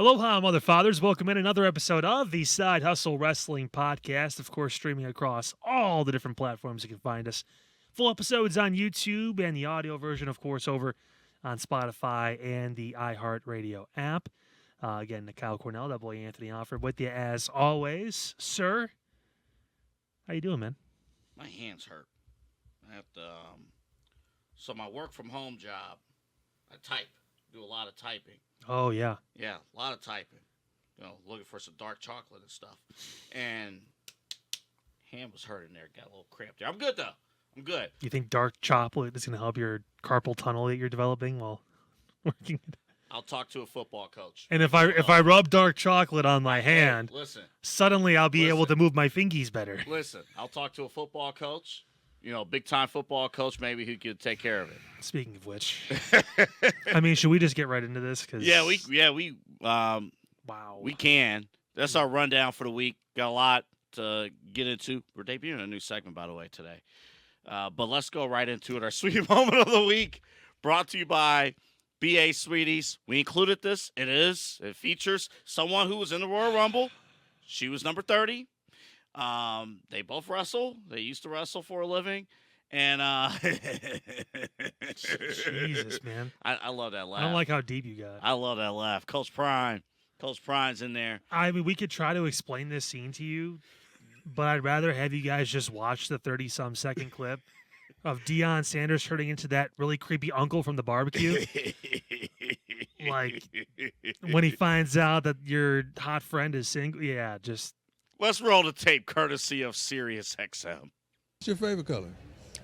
Aloha, Mother Fathers. Welcome in another episode of the Side Hustle Wrestling Podcast. Of course, streaming across all the different platforms you can find us. Full episodes on YouTube and the audio version, of course, over on Spotify and the iHeartRadio app. Again, Kyle Cornell, that boy Anthony Alford with you as always. Sir, how you doing, man? My hands hurt. I have to, so my work from home job, I type, do a lot of typing. Oh, yeah. Yeah, a lot of typing. You know, looking for some dark chocolate and stuff. And hand was hurting there, got a little cramp there. I'm good, though. I'm good. You think dark chocolate is going to help your carpal tunnel that you're developing while working? I'll talk to a football coach. And if I rub dark chocolate on my hand, listen, suddenly I'll be able to move my fingies better. Listen, I'll talk to a football coach, you know, big-time football coach, maybe who could take care of it. Speaking of which, I mean, should we just get right into this? Cause wow, we can. That's our rundown for the week. Got a lot to get into. We're debuting a new segment, by the way, today. But let's go right into it. Our sweet moment of the week, brought to you by BA Sweeties. We included this. It features someone who was in the Royal Rumble. She was number 30. They both wrestle. They used to wrestle for a living. And Jesus, man. I love that laugh. I don't like how deep you got. I love that laugh. Coach Prime's in there. I mean, we could try to explain this scene to you, but I'd rather have you guys just watch the 30-some second clip of Deion Sanders turning into that really creepy uncle from the barbecue. Like, when he finds out that your hot friend is single. Yeah, just... Let's roll the tape courtesy of Sirius XM. What's your favorite color?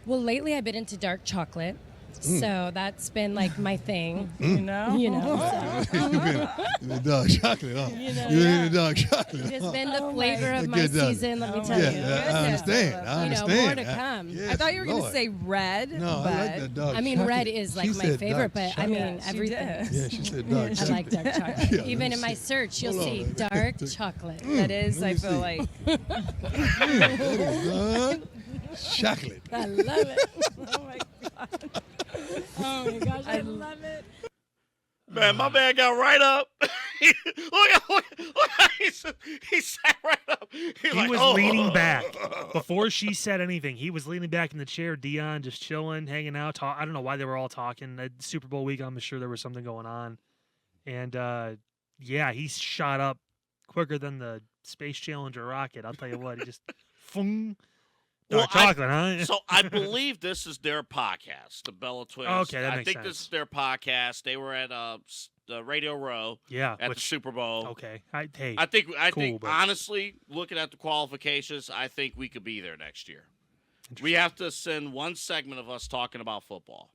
Well, lately I've been into dark chocolate. So that's been like my thing, Mm. you know. You've been in the dark chocolate, huh? You know, You've been yeah. in the dark chocolate. It has huh? been the flavor of my Good, doesn't it? season. Let me tell Yeah, you. I understand. I You know, understand. more to come. Yes, I thought you were going to Lord. say red. No, but I like that dark I mean, chocolate. red is like She my said favorite, dark but I chocolate. mean Yeah, she everything. did. Yeah, she said dark I chocolate. like dark chocolate. Yeah, Even let in me my see. search, you'll Hold see on. dark chocolate. That is, Let I me feel see. like. That is good. Chocolate. I love it. Oh my god. Oh my gosh, I love it. Man, my man got right up. look how he sat right up. He Like, was oh. leaning back. Before she said anything, he was leaning back in the chair. Deion just chilling, hanging out. I don't know why they were all talking. Super Bowl week, I'm sure there was something going on. And, yeah, he shot up quicker than the Space Challenger rocket. I'll tell you what. He just, fung. Dark chocolate, huh? So I believe this is their podcast, the Bella Twins. Okay, that I makes think sense. this is their podcast. They were at the Radio Row Yeah. at the Super Bowl. Okay. I think cool, but- honestly, looking at the qualifications, I think we could be there next year. We have to send one segment of us talking about football.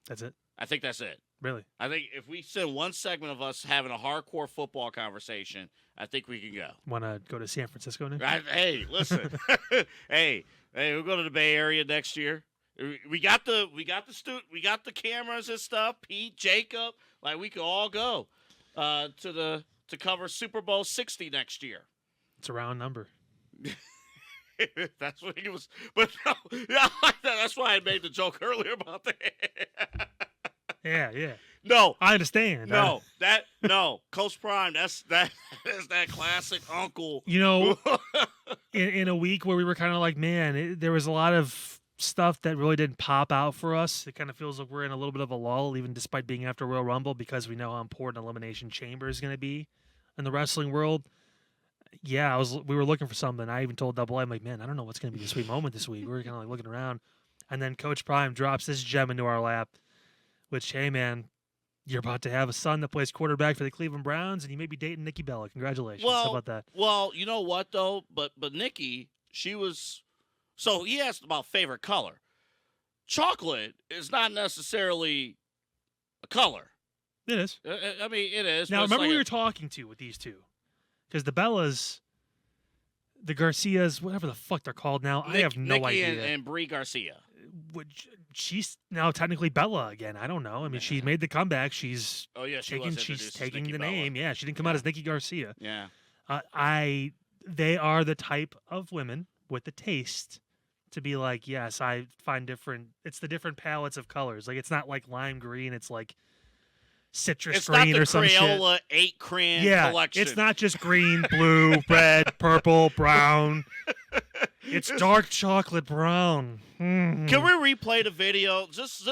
That's it? I think that's it. Really? I think if we send one segment of us having a hardcore football conversation, I think we can go. Want to go to San Francisco next? Hey, listen. hey, we'll go to the Bay Area next year. We got the cameras and stuff. Pete, Jacob, like we could all go to cover Super Bowl 60 next year. It's a round number. That's what he was. But no, yeah, that's why I made the joke earlier about that. Yeah. No, I understand. no, Coach Prime. That's that classic uncle. You know, in a week where we were kind of like, man, there was a lot of stuff that really didn't pop out for us. It kind of feels like we're in a little bit of a lull, even despite being after Royal Rumble, because we know how important Elimination Chamber is going to be in the wrestling world. Yeah, we were looking for something. I even told Double A, I'm like, man, I don't know what's going to be the sweet moment this week. We were kind of like looking around. And then Coach Prime drops this gem into our lap, which, hey, man, you're about to have a son that plays quarterback for the Cleveland Browns, and you may be dating Nikki Bella. Congratulations. How about that? Well, you know what, though? But Nikki, she was – so he asked about favorite color. Chocolate is not necessarily a color. It is. I mean, it is. Now, but it's remember like who you're talking to with these two. Because the Bellas, the Garcias, whatever the fuck they're called now, I have no Nikki idea. and Brie Garcia. She's now technically Bella again. I don't know. I mean, she made the comeback. She's Oh, yeah, she's taking Nikki the Bella. name. Yeah, she didn't come out as Nikki Garcia. Yeah. They are the type of women with the taste to be like, yes, I find different. It's the different palettes of colors. Like, it's not like lime green. It's like citrus it's green not or some the shit. Crayola 8-crayon collection. It's not just green, blue, red, purple, brown. It's dark chocolate brown. Can we replay the video? Just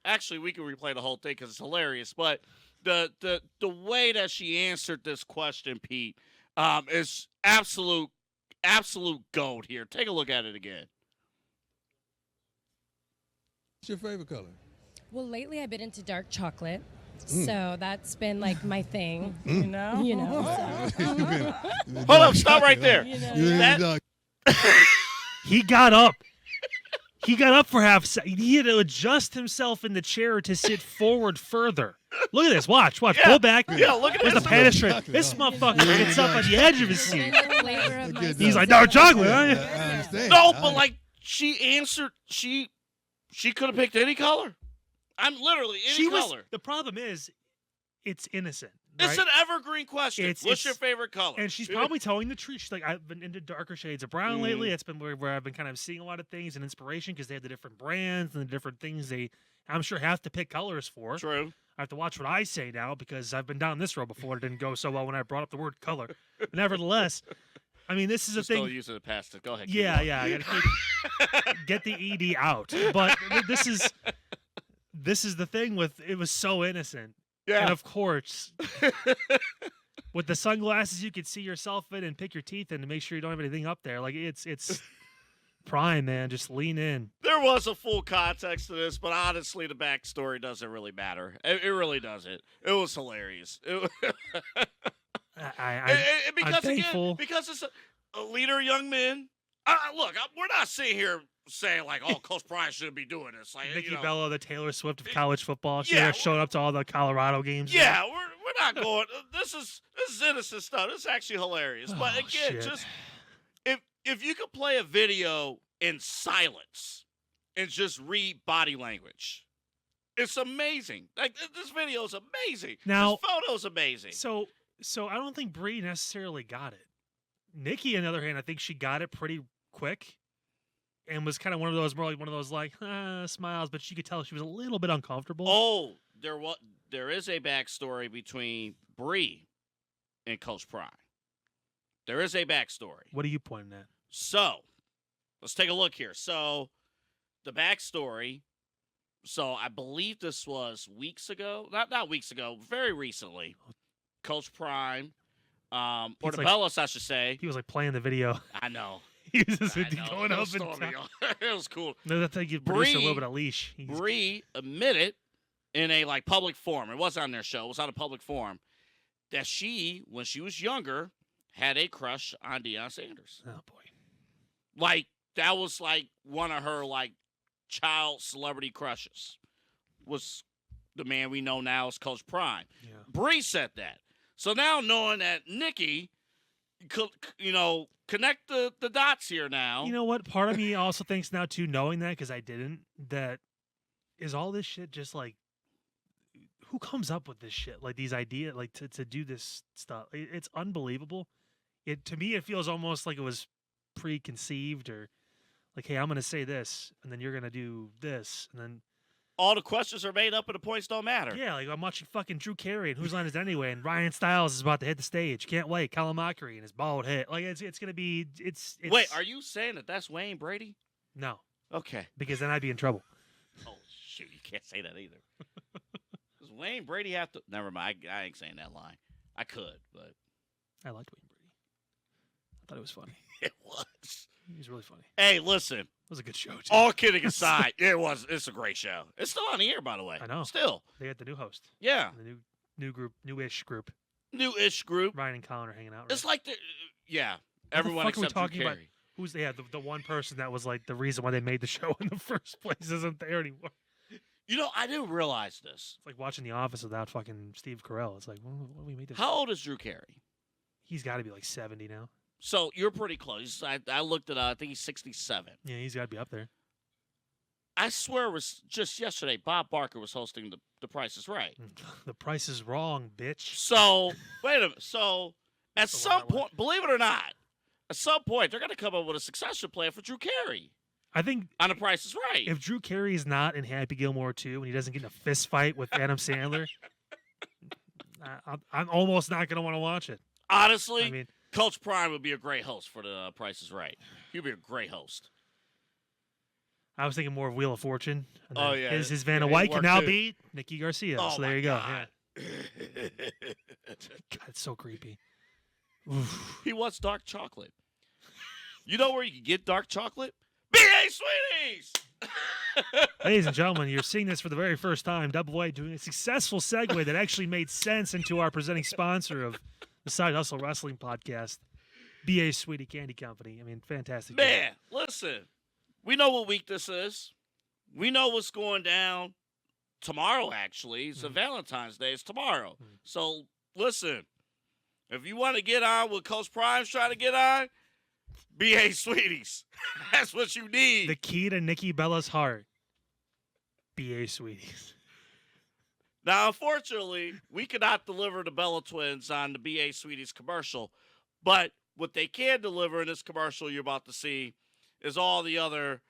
actually, we can replay the whole thing because it's hilarious. But the way that she answered this question, Pete, is absolute gold here. Take a look at it again. What's your favorite color? Well, lately I've been into dark chocolate. So that's been like my thing, You know? So. Hold up, stop right there. He got up. He got up for half a second. He had to adjust himself in the chair to sit forward further. Look at this. Watch. Yeah. Pull back. Yeah, look at There's this. the penetrate. This motherfucker gets up on the edge of his seat. Flavor of my He's like, dark chocolate, huh? I understand. No, but like she answered, she could have picked any color. I'm literally any color. The problem is, it's innocent. Right? It's an evergreen question. What's your favorite color? And she's probably telling the truth. She's like, I've been into darker shades of brown lately. It's been where I've been kind of seeing a lot of things and inspiration because they have the different brands and the different things I'm sure, have to pick colors for. True. I have to watch what I say now because I've been down this road before. It didn't go so well when I brought up the word color. But nevertheless, I mean, this is a thing. Still using the past. Go ahead. Yeah. I gotta get the ED out. But this is the thing with it was so innocent. Yeah. And of course, with the sunglasses you could see yourself in and pick your teeth in to make sure you don't have anything up there. Like it's prime, man. Just lean in. There was a full context to this, but honestly, the backstory doesn't really matter. It really doesn't. It was hilarious. I'm thankful. Because it's a leader of young men. Look, we're not sitting here saying like, "Oh, Coach Prime shouldn't be doing this." Like Nikki Bella, the Taylor Swift of college football. She Yeah, showed up to all the Colorado games. Yeah, we're not going. This is innocent stuff. This is actually hilarious. But again, shit. just if you could play a video in silence and just read body language, it's amazing. Like this video is amazing. Now, this photo's amazing. So I don't think Bree necessarily got it. Nikki, on the other hand, I think she got it pretty quick. And was kind of one of those smiles, but you could tell she was a little bit uncomfortable. Oh, there is a backstory between Bree and Coach Prime. There is a backstory. What are you pointing at? So, let's take a look here. So, the backstory. So, I believe this was weeks ago. Not weeks ago. Very recently. Coach Prime, or the Bellas, I should say. He was like playing the video. I know. He was just going up and down. It was cool. No, that's how you produce a little bit of leash. Bree admitted in a public forum. It wasn't on their show. It was on a public forum that she, when she was younger, had a crush on Deion Sanders. Oh boy! Like that was like one of her child celebrity crushes. Was the man we know now as Coach Prime. Yeah. Bree said that. So now knowing that Nikki, connect the dots here now. You know what? Part of me also thinks now too, knowing that because I didn't. That is all this shit. Just like who comes up with this shit? Like these ideas, like to do this stuff. It's unbelievable. To me, it feels almost like it was preconceived or like, hey, I'm gonna say this, and then you're gonna do this, and then. All the questions are made up and the points don't matter. Yeah, like I'm watching fucking Drew Carey and Whose Line Is It Anyway, and Ryan Stiles is about to hit the stage. Can't wait. Colin Mockery and his bald head. Like it's gonna be it's. Wait, are you saying that that's Wayne Brady? No. Okay. Because then I'd be in trouble. Oh shoot, you can't say that either. Does Wayne Brady have to? Never mind. I ain't saying that line. I could, but I liked Wayne Brady. I thought it was funny. It was. He was really funny. Hey, listen. It was a good show, too. All kidding aside, it was. It's a great show. It's still on the air, by the way. I know. Still. They got the new host. Yeah. The new group, newish group. Newish group. Ryan and Colin are hanging out. Right? It's like everyone except Drew Carey. About? Who's the one person that was like the reason why they made the show in the first place isn't there anymore. I didn't realize this. It's like watching The Office without fucking Steve Carell. It's like, well, what do we make this? How old is Drew Carey? He's got to be like 70 now. So you're pretty close. I looked it up. I think he's 67. Yeah, he's got to be up there. I swear it was just yesterday. Bob Barker was hosting the Price is Right. The Price is Wrong, bitch. So wait a minute. So at some point, believe it or not, at some point they're going to come up with a succession plan for Drew Carey. I think on The Price is Right. If Drew Carey is not in Happy Gilmore 2 and he doesn't get in a fist fight with Adam Sandler, I'm almost not going to want to watch it. Honestly, I mean, Coach Prime would be a great host for the Price is Right. He'd be a great host. I was thinking more of Wheel of Fortune. And Oh, yeah. His Vanna Yeah, White he can now worked be Nikki Garcia. Oh, so there my you God. go. Yeah. God, it's so creepy. Oof. He wants dark chocolate. You know where you can get dark chocolate? BA Sweeties! Ladies and gentlemen, you're seeing this for the very first time. Double A doing a successful segue that actually made sense into our presenting sponsor of the Side Hustle Wrestling Podcast, BA Sweetie Candy Company. I mean, fantastic. Man, listen. We know what week this is. We know what's going down tomorrow, actually. It's Valentine's Day. It's tomorrow. So, listen. If you want to get on what Coach Prime's trying to get on, BA Sweeties. That's what you need. The key to Nikki Bella's heart. BA Sweeties. Now, unfortunately, we cannot deliver the Bella Twins on the BA Sweeties commercial, but what they can deliver in this commercial you're about to see is all the other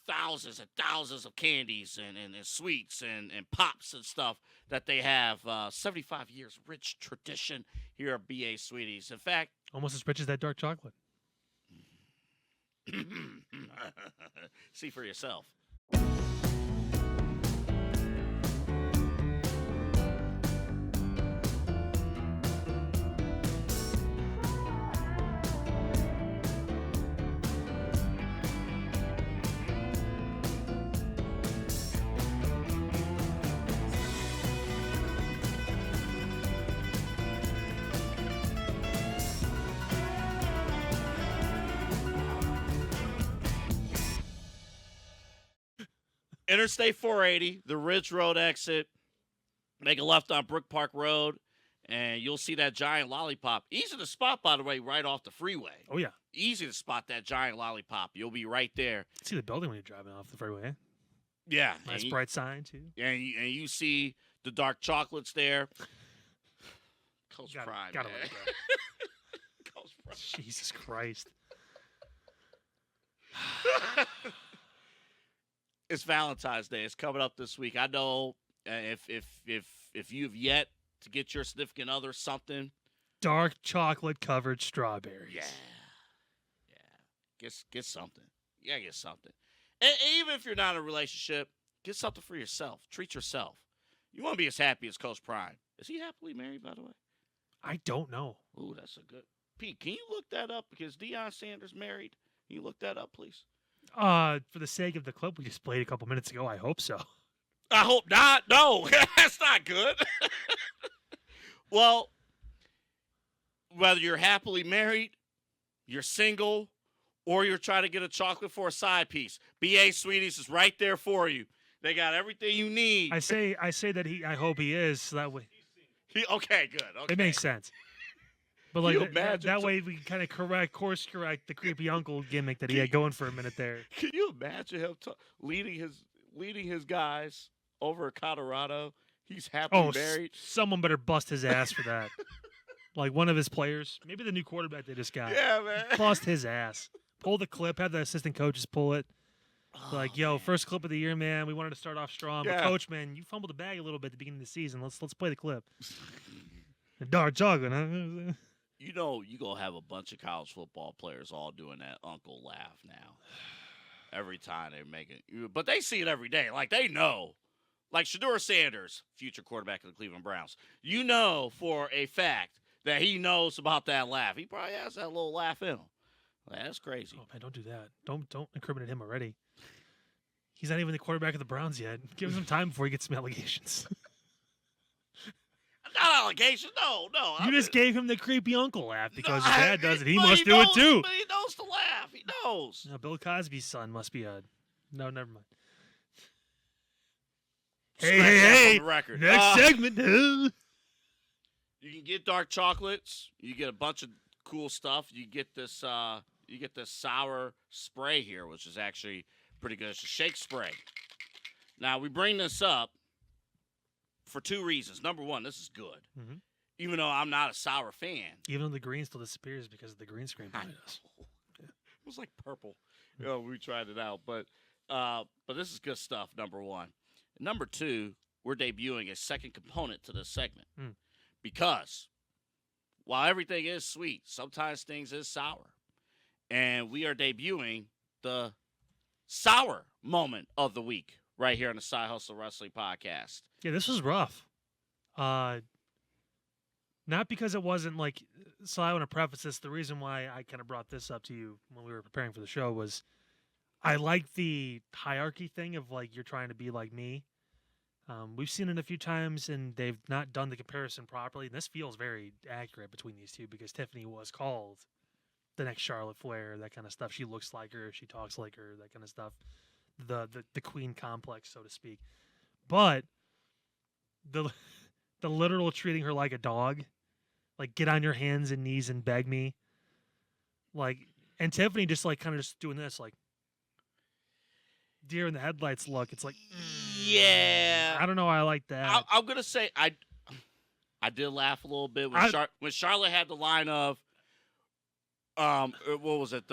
thousands and thousands of candies and sweets and pops and stuff that they have. 75 years rich tradition here at BA Sweeties. In fact, almost as rich as that dark chocolate. See for yourself. Interstate 480, the Ridge Road exit. Make a left on Brook Park Road, and you'll see that giant lollipop. Easy to spot, by the way, right off the freeway. Oh, yeah. Easy to spot that giant lollipop. You'll be right there. See the building when you're driving off the freeway. Eh? Yeah. Nice bright sign, too. And you see the dark chocolates there. Coach Prime. Gotta let it go. Coach Prime. Jesus Christ. It's Valentine's Day. It's coming up this week. I know if you've yet to get your significant other something, dark chocolate covered strawberries. Yeah. Get something. Yeah, get something. And even if you're not in a relationship, get something for yourself. Treat yourself. You want to be as happy as Coach Prime. Is he happily married, by the way? I don't know. Ooh, that's a good. Pete, can you look that up? Because Deion Sanders married. Can you look that up, please? For the sake of the clip we just played a couple minutes ago, I hope so. I hope not. No, that's not good. Well, whether you're happily married, you're single, or you're trying to get a chocolate for a side piece, BA Sweeties is right there for you. They got everything you need. I say that I hope he is, so that way. Okay, good. Okay. It makes sense. But like that way we can kind of course correct the creepy uncle gimmick that he had going for a minute there. Can you imagine him leading his guys over Colorado? He's happily married. Someone better bust his ass for that. Like one of his players, maybe the new quarterback they just got. Yeah, man. Bust his ass. Pull the clip. Have the assistant coaches pull it. Like, yo, first clip of the year, man. We wanted to start off strong, but coach, man, you fumbled the bag a little bit at the beginning of the season. Let's play the clip. Dark chocolate, huh? You know, you gonna have a bunch of college football players all doing that uncle laugh now. Every time they make it, but they see it every day. Like they know, like Shedeur Sanders, future quarterback of the Cleveland Browns. You know for a fact that he knows about that laugh. He probably has that little laugh in him. Like, that's crazy. Oh man, don't do that. Don't incriminate him already. He's not even the quarterback of the Browns yet. Give him some time before he gets some allegations. Not allegations. No. You just gave him the creepy uncle laugh because his dad does it. He must do it too. But he knows to laugh. He knows. Now, Bill Cosby's son must be a. No, never mind. Hey! Record. Next segment. You can get dark chocolates. You get a bunch of cool stuff. You get this. You get this sour spray here, which is actually pretty good. It's a shake spray. Now we bring this up for two reasons. Number one, this is good. Mm-hmm. Even though I'm not a sour fan. Even though the green still disappears because of the green screen behind us. Yeah. It was like purple. You know, we tried it out. But this is good stuff, number one. Number two, we're debuting a second component to this segment. Because while everything is sweet, sometimes things is sour. And we are debuting the sour moment of the week right here on the Side Hustle Wrestling Podcast. Yeah, this was rough. Not because it wasn't like, so I want to preface this. The reason why I kind of brought this up to you when we were preparing for the show was I like the hierarchy thing of like, you're trying to be like me. We've seen it a few times and they've not done the comparison properly. And this feels very accurate between these two because Tiffany was called the next Charlotte Flair, that kind of stuff. She looks like her, she talks like her, that kind of stuff. The queen complex, so to speak. But the literal treating her like a dog, like get on your hands and knees and beg me, like, and Tiffany just like kind of just doing this like deer in the headlights look. It's like, yeah, I don't know. I like that. I'm gonna say I did laugh a little bit when Charlotte had the line of what was it?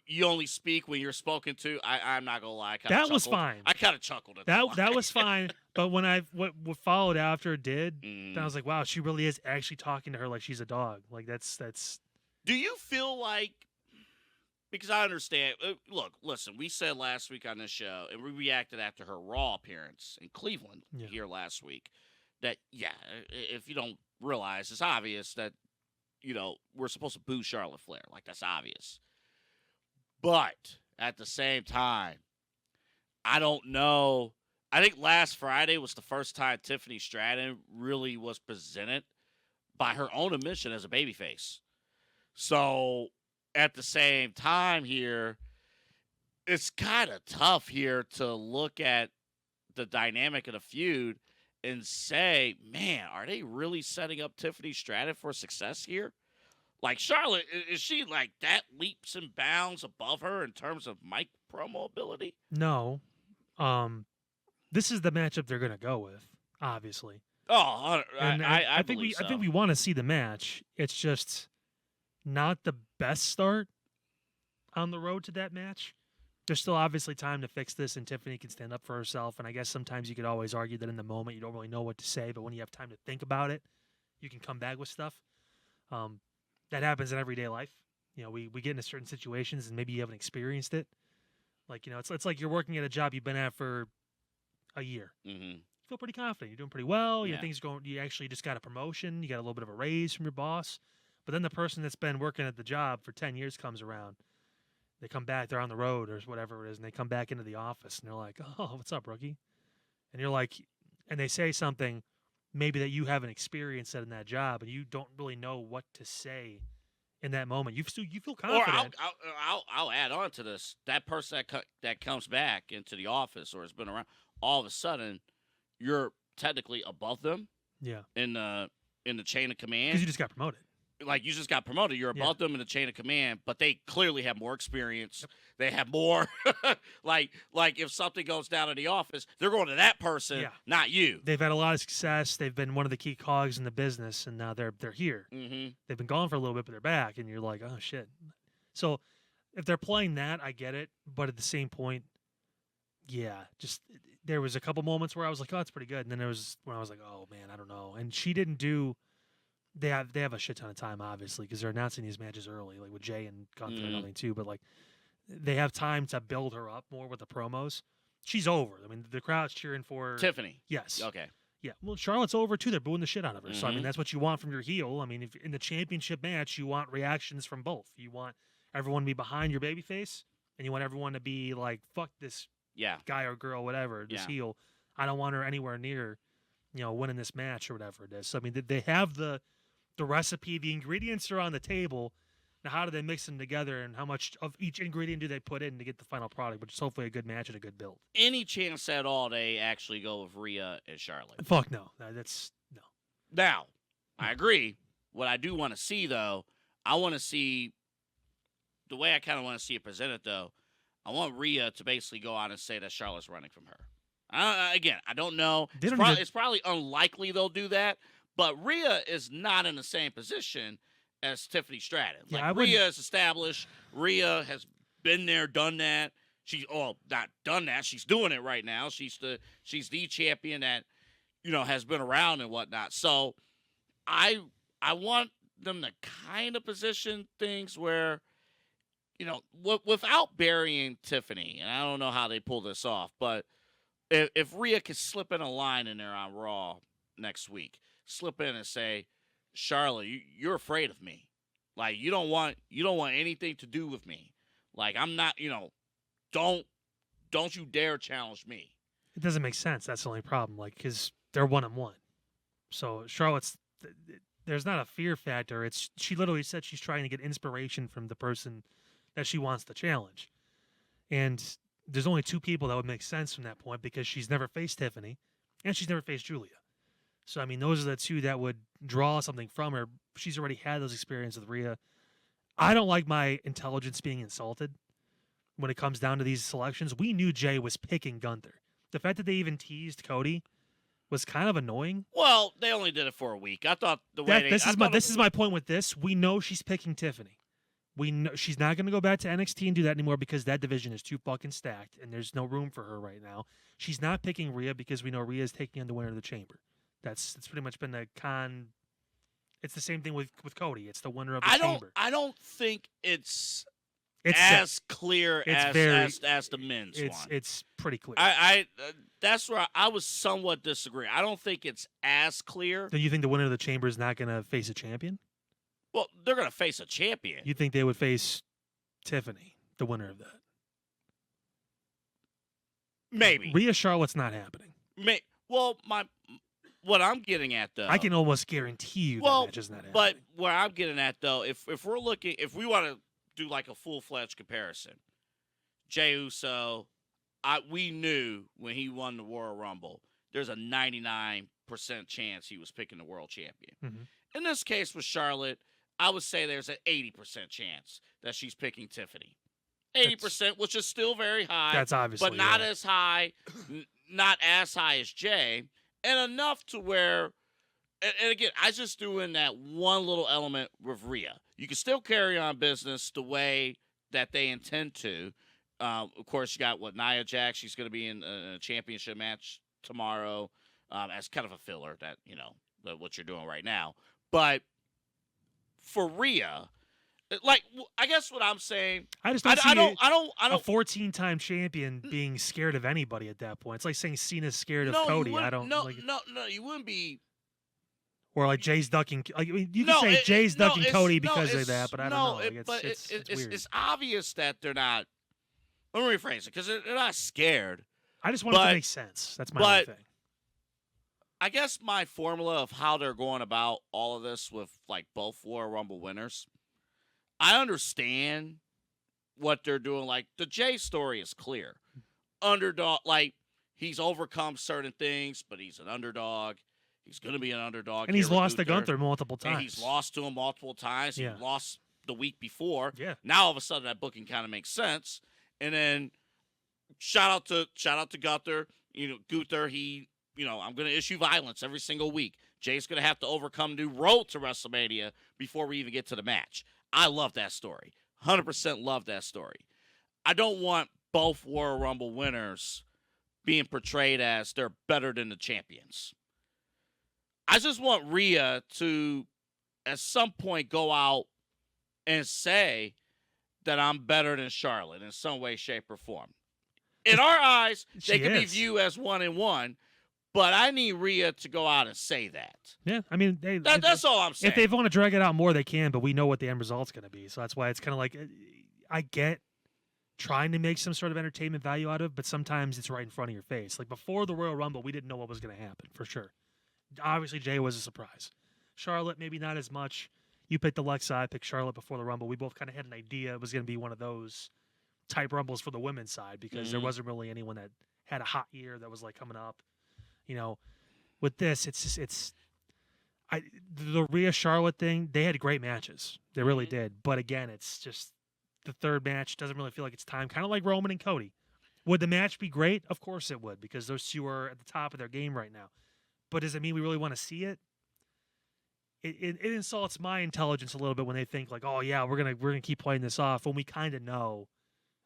You only speak when you're spoken to. I'm not gonna lie. Was fine. I kind of chuckled at that was fine. But when what followed after it did, then I was like, wow, she really is actually talking to her like she's a dog. Like that's. Do you feel like? Because I understand. Look, listen. We said last week on this show, and we reacted after her Raw appearance in Cleveland here last week. That if you don't realize, it's obvious that. We're supposed to boo Charlotte Flair. Like, that's obvious. But at the same time, I don't know. I think last Friday was the first time Tiffany Stratton really was presented by her own admission as a babyface. So at the same time here, it's kind of tough here to look at the dynamic of the feud and say, man, are they really setting up Tiffany Stratton for success here? Like, Charlotte, is she like that leaps and bounds above her in terms of mic promo ability? No. This is the matchup they're going to go with, obviously. Oh, I think believe so. I think we want to see the match. It's just not the best start on the road to that match. There's still obviously time to fix this, and Tiffany can stand up for herself. And I guess sometimes you could always argue that in the moment you don't really know what to say, but when you have time to think about it, you can come back with stuff. That happens in everyday life. We get into certain situations, and maybe you haven't experienced it. Like, it's like you're working at a job you've been at for a year. Mm-hmm. You feel pretty confident. You're doing pretty well. Things going. You actually just got a promotion. You got a little bit of a raise from your boss. But then the person that's been working at the job for 10 years comes around. They come back, they're on the road or whatever it is, and they come back into the office, and they're like, oh, what's up, rookie? And you're like, and they say something maybe that you haven't experienced in that job, and you don't really know what to say in that moment. You feel confident. Or I'll add on to this. That person that comes back into the office or has been around, all of a sudden, you're technically above them. Yeah. In the chain of command. Because you just got promoted. Like, you just got promoted. You're above them in the chain of command, but they clearly have more experience. Yep. They have more. like if something goes down in the office, they're going to that person, not you. They've had a lot of success. They've been one of the key cogs in the business, and now they're here. Mm-hmm. They've been gone for a little bit, but they're back, and you're like, oh, shit. So if they're playing that, I get it. But at the same point, just there was a couple moments where I was like, oh, that's pretty good. And then there was when I was like, oh, man, I don't know. And she didn't do – they have a shit ton of time, obviously, because they're announcing these matches early, like with Jay and Gunther and everything too. But like, they have time to build her up more with the promos. She's over. I mean, the crowd's cheering for Tiffany. Yes. Okay. Yeah. Well, Charlotte's over too. They're booing the shit out of her. So I mean, that's what you want from your heel. I mean, if in the championship match, you want reactions from both. You want everyone to be behind your babyface, and you want everyone to be like, "Fuck this guy or girl, whatever, this heel. I don't want her anywhere near, winning this match or whatever it is." So I mean, they have the recipe, the ingredients are on the table. Now, how do they mix them together, and how much of each ingredient do they put in to get the final product, which is hopefully a good match and a good build? Any chance at all they actually go with Rhea and Charlotte? Fuck no. That's no. Now, I agree. What I do want to see, though, I want to see the way I kind of want to see it presented, though. I want Rhea to basically go out and say that Charlotte's running from her. Again, I don't know. It's probably unlikely they'll do that. But Rhea is not in the same position as Tiffany Stratton. Like, Rhea is established. Rhea has been there, done that. She's not done that. She's doing it right now. She's the champion that has been around and whatnot. So I want them to kind of position things where, without burying Tiffany, and I don't know how they pull this off, but if Rhea could slip in a line in there on Raw next week, slip in and say, Charlotte, you're afraid of me. Like, you don't want anything to do with me. Like, I'm not, don't you dare challenge me. It doesn't make sense. That's the only problem. Like, because they're 1-1. So Charlotte's, there's not a fear factor. She literally said she's trying to get inspiration from the person that she wants to challenge. And there's only two people that would make sense from that point, because she's never faced Tiffany and she's never faced Julia. So, I mean, those are the two that would draw something from her. She's already had those experiences with Rhea. I don't like my intelligence being insulted when it comes down to these selections. We knew Jay was picking Gunther. The fact that they even teased Cody was kind of annoying. Well, they only did it for a week. I thought this is my point with this. We know she's picking Tiffany. We know she's not going to go back to NXT and do that anymore, because that division is too fucking stacked and there's no room for her right now. She's not picking Rhea because we know Rhea is taking on the winner of the Chamber. That's pretty much been the con. It's the same thing with Cody. It's the winner of the Chamber. I don't think it's as clear as the men's one. It's pretty clear. That's where I was somewhat disagree. I don't think it's as clear. Do you think the winner of the Chamber is not going to face a champion? Well, they're going to face a champion. You think they would face Tiffany, the winner of that? Maybe. Rhea Charlotte's not happening. What I'm getting at, though, I can almost guarantee you that match is not happening. But where I'm getting at, though, if we want to do like a full-fledged comparison, Jey Uso, we knew when he won the Royal Rumble, there's a 99% chance he was picking the world champion. Mm-hmm. In this case with Charlotte, I would say there's an 80% chance that she's picking Tiffany. 80%, which is still very high. That's obviously, but not as high, not as high as Jay, and enough to where, and again, I just threw in that one little element with Rhea. You can still carry on business the way that they intend to. Of course, you got Nia Jax. She's going to be in a championship match tomorrow as kind of a filler that, what you're doing right now. But for Rhea, like, I guess what I'm saying, I just don't see a 14-time champion being scared of anybody at that point. It's like saying Cena's scared of Cody. No, you wouldn't be. Or like Jay's ducking. Like, I mean, you can say Jay's ducking Cody because of that, but I don't know. Like, it's weird. It's obvious that they're not. Let me rephrase it, because they're not scared. I just want it to make sense. That's my only thing. I guess my formula of how they're going about all of this with like both Royal Rumble winners, I understand what they're doing. Like, the Jay story is clear. Underdog, like, he's overcome certain things, but he's an underdog. He's going to be an underdog. And he's lost to Gunther multiple times. And he's lost to him multiple times. Yeah. He lost the week before. Yeah. Now all of a sudden that booking kind of makes sense. And then shout out to Gunther. Gunther, I'm going to issue violence every single week. Jay's going to have to overcome new road to WrestleMania before we even get to the match. I love that story. 100% love that story. I don't want both Royal Rumble winners being portrayed as they're better than the champions. I just want Rhea to, at some point, go out and say that I'm better than Charlotte in some way, shape, or form. In our eyes, they can be viewed as 1-1, but I need Rhea to go out and say that. Yeah, I mean, that's all I'm saying. If they want to drag it out more, they can, but we know what the end result's going to be. So that's why it's kind of like, I get trying to make some sort of entertainment value out of it, but sometimes it's right in front of your face. Like before the Royal Rumble, we didn't know what was going to happen, for sure. Obviously, Jay was a surprise. Charlotte, maybe not as much. You picked Alexa, I picked Charlotte before the Rumble. We both kind of had an idea it was going to be one of those type Rumbles for the women's side because there wasn't really anyone that had a hot year that was like coming up. With this, the Rhea Charlotte thing, they had great matches. They really did. But again, it's just the third match doesn't really feel like it's time. Kind of like Roman and Cody. Would the match be great? Of course it would, because those two are at the top of their game right now. But does it mean we really want to see it? It insults my intelligence a little bit when they think like, oh yeah, we're gonna keep playing this off when we kind of know.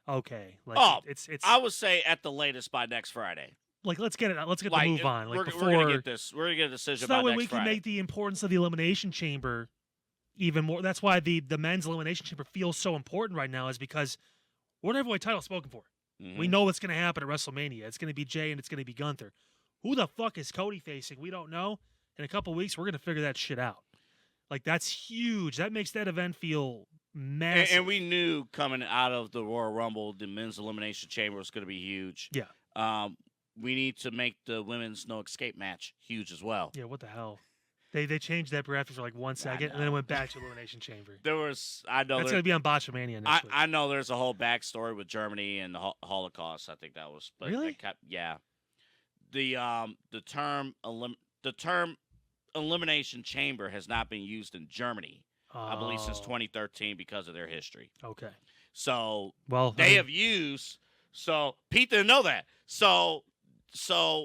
Okay, like it's. I would say at the latest by next Friday. Like, let's get the move on. Like, we're before gonna get this. We're gonna get a decision so that by way next we can Friday. make the importance of the Elimination Chamber even more. That's why the men's Elimination Chamber feels so important right now, is because we're an heavyweight title spoken for. Mm-hmm. We know what's going to happen at WrestleMania. It's going to be Jay and it's going to be Gunther. Who the fuck is Cody facing? We don't know. In a couple weeks, we're going to figure that shit out. Like, that's huge. That makes that event feel massive. And we knew coming out of the Royal Rumble, the men's Elimination Chamber was going to be huge. Yeah. We need to make the women's no escape match huge as well. Yeah, what the hell? They changed that graphic for like 1 second, and then it went back to Elimination Chamber. That's going to be on Botchamania next week. I know there's a whole backstory with Germany and the Holocaust. I think that was. But really? Yeah. The term Elimination Chamber has not been used in Germany, I believe, since 2013 because of their history. Okay. So they have used. So Pete didn't know that. So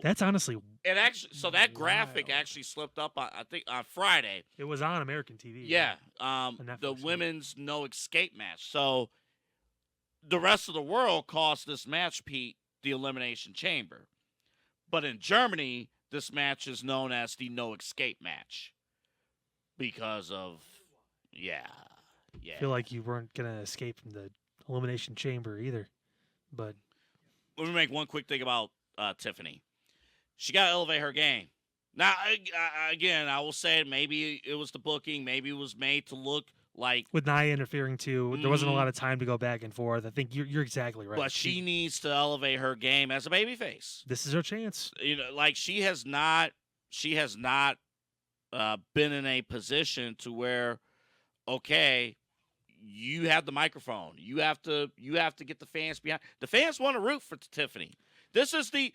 that's honestly it actually. So that graphic actually slipped up. I think on Friday. It was on American TV. Yeah. The women's no escape match. So the rest of the world calls this match, Pete, the Elimination Chamber, but in Germany, this match is known as the no escape match because of I feel like you weren't gonna escape from the Elimination Chamber either, but let me make one quick thing about Tiffany. She got to elevate her game. Now, again, I will say maybe it was the booking. Maybe it was made to look like... With Nia interfering, too, there wasn't a lot of time to go back and forth. I think you're exactly right. But she needs to elevate her game as a babyface. This is her chance. You know, like she has not been in a position to where, okay, you have the microphone. You have to get the fans behind. The fans want to root for Tiffany. This is the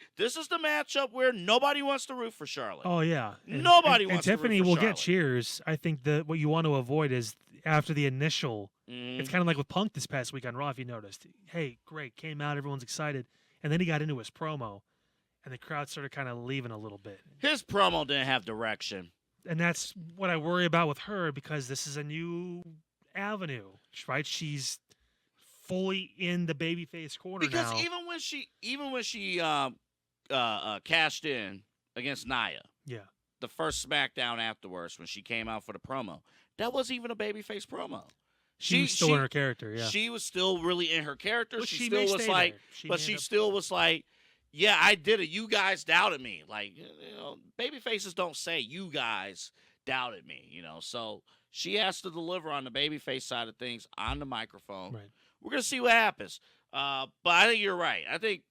matchup where nobody wants to root for Charlotte. Oh yeah, nobody wants. And Tiffany to root for will Charlotte. get cheers. I think that what you want to avoid is after the initial. It's kind of like with Punk this past week on Raw. If you noticed, hey, great, came out, everyone's excited, and then he got into his promo, and the crowd started kind of leaving a little bit. His promo didn't have direction, and that's what I worry about with her because this is a new avenue, right? She's fully in the babyface corner because now. even when she cashed in against Nia, the first SmackDown afterwards when she came out for the promo, that wasn't even a babyface promo. She was still in her character. Yeah, she was still really in her character. But she still was like, she still was like, yeah, I did it. You guys doubted me. Like, you know, babyfaces don't say you guys doubted me. You know, so she has to deliver on the babyface side of things on the microphone. Right. We're going to see what happens. But I think you're right. I think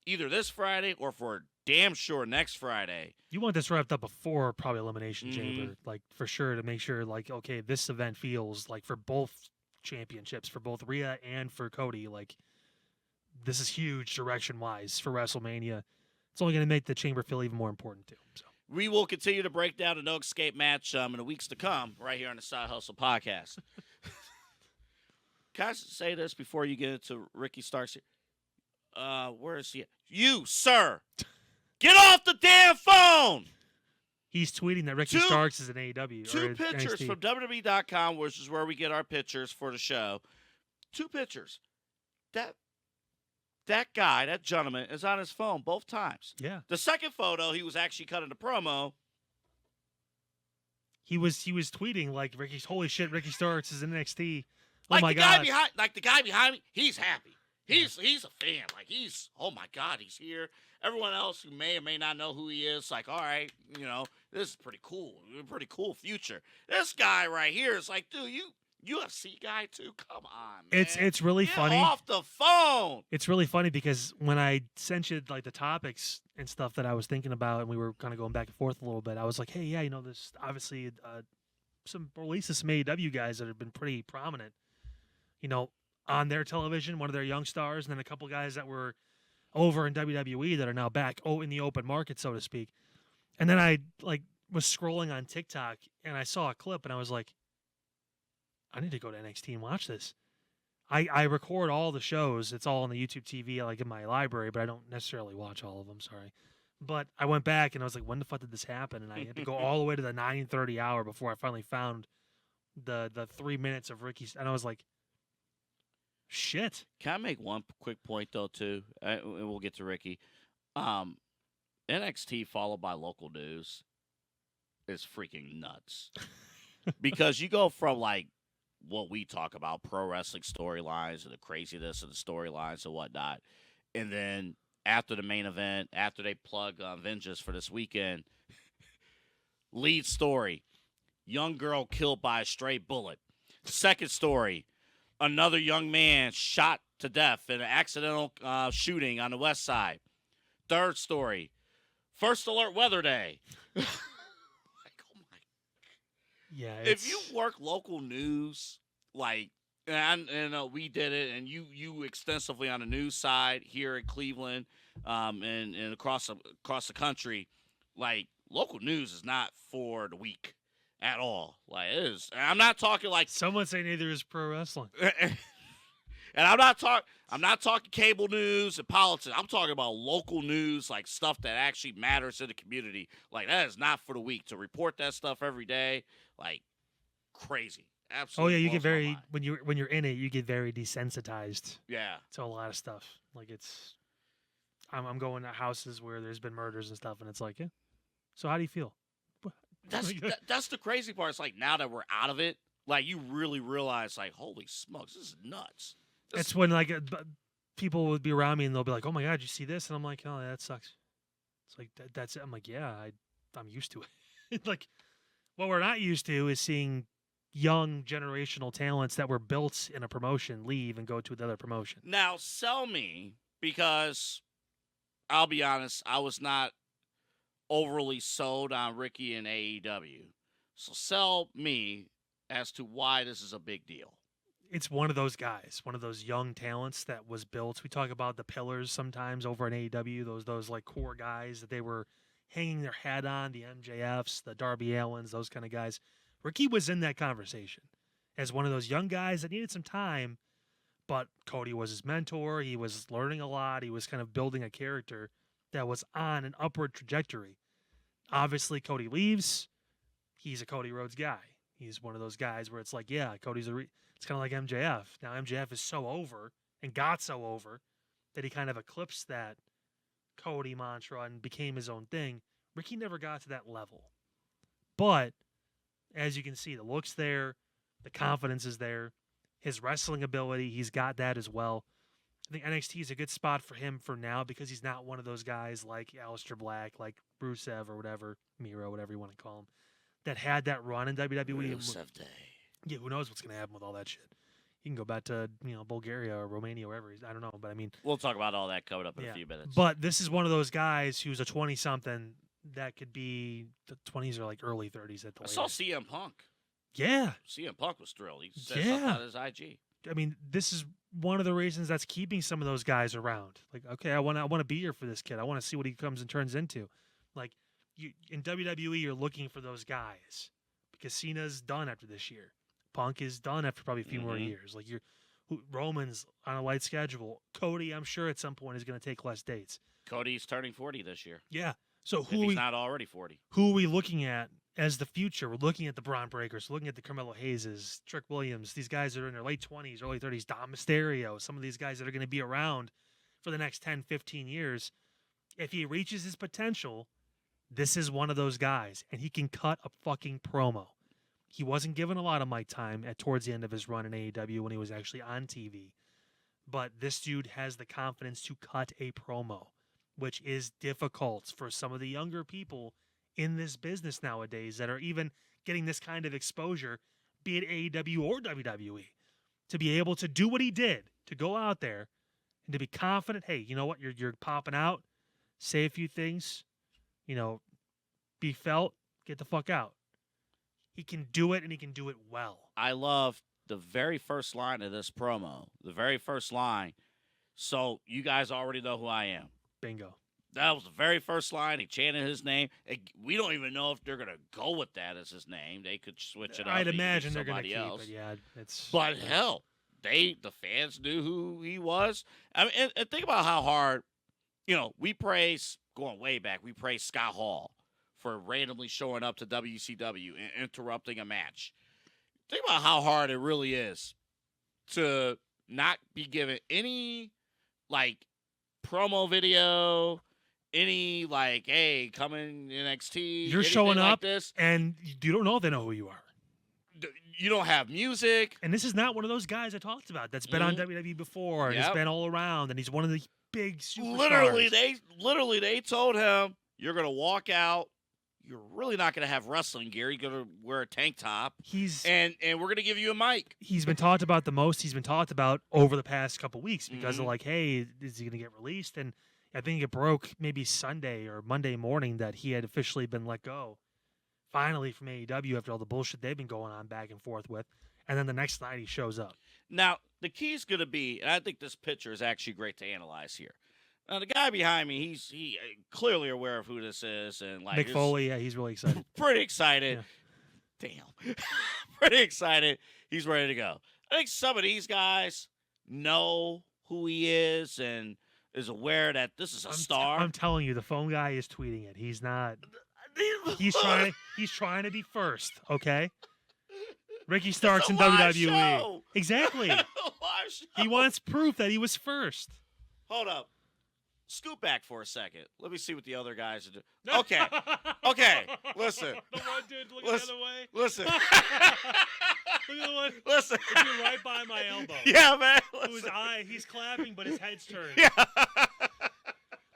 either this Friday or for damn sure next Friday. You want this wrapped up before probably Elimination Chamber, like for sure, to make sure, like, okay, this event feels like for both championships, for both Rhea and for Cody, like this is huge direction-wise for WrestleMania. It's only going to make the Chamber feel even more important too. So. We will continue to break down the No Escape match in the weeks to come right here on the Side Hustle Podcast. Can I say this before you get into Ricky Starks here? Where is he at? You, sir! Get off the damn phone! He's tweeting that Ricky Starks is in AEW. Two pictures from WWE.com, which is where we get our pictures for the show. Two pictures. That guy, that gentleman, is on his phone both times. Yeah. The second photo, he was actually cutting the promo. He was tweeting like holy shit, Ricky Starks is in NXT. Like oh my the God. guy behind me, he's happy. He's a fan. Like oh my God, he's here. Everyone else who may or may not know who he is, like, all right, you know, this is pretty cool. Pretty cool future. This guy right here is like, dude, you UFC guy too? Come on, man. It's really Get funny. off the phone. It's really funny because when I sent you like the topics and stuff that I was thinking about, and we were kind of going back and forth a little bit, I was like, hey, yeah, you know, there's obviously some releases from AEW guys that have been pretty prominent, you know, on their television, one of their young stars, and then a couple guys that were over in WWE that are now back in the open market, so to speak. And then I was scrolling on TikTok and I saw a clip and I was like, I need to go to NXT and watch this. I record all the shows. It's all on the YouTube TV, like in my library, but I don't necessarily watch all of them. Sorry. But I went back and I was like, when the fuck did this happen? And I had to go all the way to the 9:30 hour before I finally found the 3 minutes of Ricky's. And I was like, shit. Can I make one quick point, though, too? And we'll get to Ricky. NXT followed by local news is freaking nuts. Because you go from, like, what we talk about, pro wrestling storylines and the craziness of the storylines and whatnot, and then after the main event, after they plug Vengeance for this weekend, lead story, young girl killed by a stray bullet. Second story, another young man shot to death in an accidental shooting on the west side. Third story, first alert weather day. Like, oh my. Yeah. If you work local news, like, and we did it, and you extensively on the news side here in Cleveland, and across the country, like, local news is not for the weak at all. Like, it is. And I'm not talking like someone say neither is pro wrestling. And I'm not talking cable news and politics. I'm talking about local news, like stuff that actually matters to the community. Like, that is not for the weak. To report that stuff every day, like, crazy. Absolutely. Oh yeah, you get very when you're in it, you get very desensitized. Yeah. To a lot of stuff. Like, it's I'm going to houses where there's been murders and stuff, and it's like, yeah. So how do you feel? That's the crazy part. It's like, now that we're out of it, like, you really realize, like, holy smokes, this is nuts. That's when, like, people would be around me and they'll be like, "Oh my God, you see this?" And I'm like, "Oh, that sucks." It's like that's it. I'm like, "Yeah, I'm used to it." Like, what we're not used to is seeing young generational talents that were built in a promotion leave and go to another promotion. Now, sell me, because I'll be honest, I was not overly sold on Ricky and AEW. So sell me as to why this is a big deal. It's one of those guys, one of those young talents that was built. We talk about the pillars sometimes over in AEW, those like core guys that they were hanging their hat on, the MJFs, the Darby Allins, those kind of guys. Ricky was in that conversation as one of those young guys that needed some time, but Cody was his mentor. He was learning a lot. He was kind of building a character that was on an upward trajectory. Obviously, Cody leaves. He's a Cody Rhodes guy. He's one of those guys where it's like, yeah, Cody's it's kind of like MJF. Now, MJF is so over and got so over that he kind of eclipsed that Cody mantra and became his own thing. Ricky never got to that level. But as you can see, the look's there, the confidence is there, his wrestling ability, he's got that as well. I think NXT is a good spot for him for now because he's not one of those guys like Aleister Black, like Rusev or whatever, Miro, whatever you want to call him, that had that run in WWE. Rusev Day. Yeah, who knows what's going to happen with all that shit. He can go back to, Bulgaria or Romania, wherever he's, I don't know, but I mean. We'll talk about all that coming up in a few minutes. But this is one of those guys who's a 20-something that could be, the 20s or like early 30s at the latest. I saw CM Punk. Yeah. CM Punk was thrilled. He said something on his IG. I mean, this is one of the reasons that's keeping some of those guys around. Like, okay, I want to be here for this kid. I want to see what he comes and turns into. Like, in WWE, you're looking for those guys because Cena's done after this year. Punk is done after probably a few more years. Like, Roman's on a light schedule. Cody, I'm sure at some point is going to take less dates. Cody's turning 40 this year. Yeah. So if he's not already 40. Who are we looking at as the future? We're looking at the Braun Breakers, looking at the Carmelo Hayeses, Trick Williams, these guys that are in their late 20s, early 30s, Dom Mysterio, some of these guys that are going to be around for the next 10, 15 years. If he reaches his potential, this is one of those guys, and he can cut a fucking promo. He wasn't given a lot of mic time towards the end of his run in AEW when he was actually on TV. But this dude has the confidence to cut a promo, which is difficult for some of the younger people in this business nowadays that are even getting this kind of exposure, be it AEW or WWE, to be able to do what he did, to go out there and to be confident. Hey, you know what? You're popping out, say a few things, be felt, get the fuck out. He can do it, and he can do it well. I love the very first line of this promo. The very first line. So you guys already know who I am. Bingo. That was the very first line. He chanted his name. We don't even know if they're going to go with that as his name. They could switch it up. I'd imagine they're going to keep it. Yeah, it's. But hell, the fans knew who he was. I mean, and think about how hard, we praise, going way back, we praise Scott Hall for randomly showing up to WCW and interrupting a match. Think about how hard it really is to not be given any, promo video, any like, hey, come in NXT. You're showing like up, this, and you don't know if they know who you are. You don't have music. And this is not one of those guys I talked about that's been on WWE before and has been all around, and he's one of the big superstars. Literally, they told him, you're going to walk out. You're really not going to have wrestling gear. You're going to wear a tank top. And we're going to give you a mic. He's been talked about the most. He's been talked about over the past couple weeks because of like, hey, is he going to get released? And I think it broke maybe Sunday or Monday morning that he had officially been let go. Finally from AEW after all the bullshit they've been going on back and forth with. And then the next night he shows up. Now, the key is going to be, and I think this picture is actually great to analyze here. Now, the guy behind me, he's clearly aware of who this is. And like Mick Foley, yeah, he's really excited. Pretty excited. Yeah. Damn. Pretty excited. He's ready to go. I think some of these guys know who he is and is aware that this is a star. I'm telling you, the phone guy is tweeting it. He's not. He's trying to be first, okay? Ricky Starks in WWE. Show. Exactly. He wants proof that he was first. Hold up. Scoot back for a second. Let me see what the other guys are doing. Okay. Listen. The one dude looking the other way. Listen. Look at the one. Listen. He's right by my elbow. Yeah, man. His eye, he's clapping, but his head's turned. Yeah.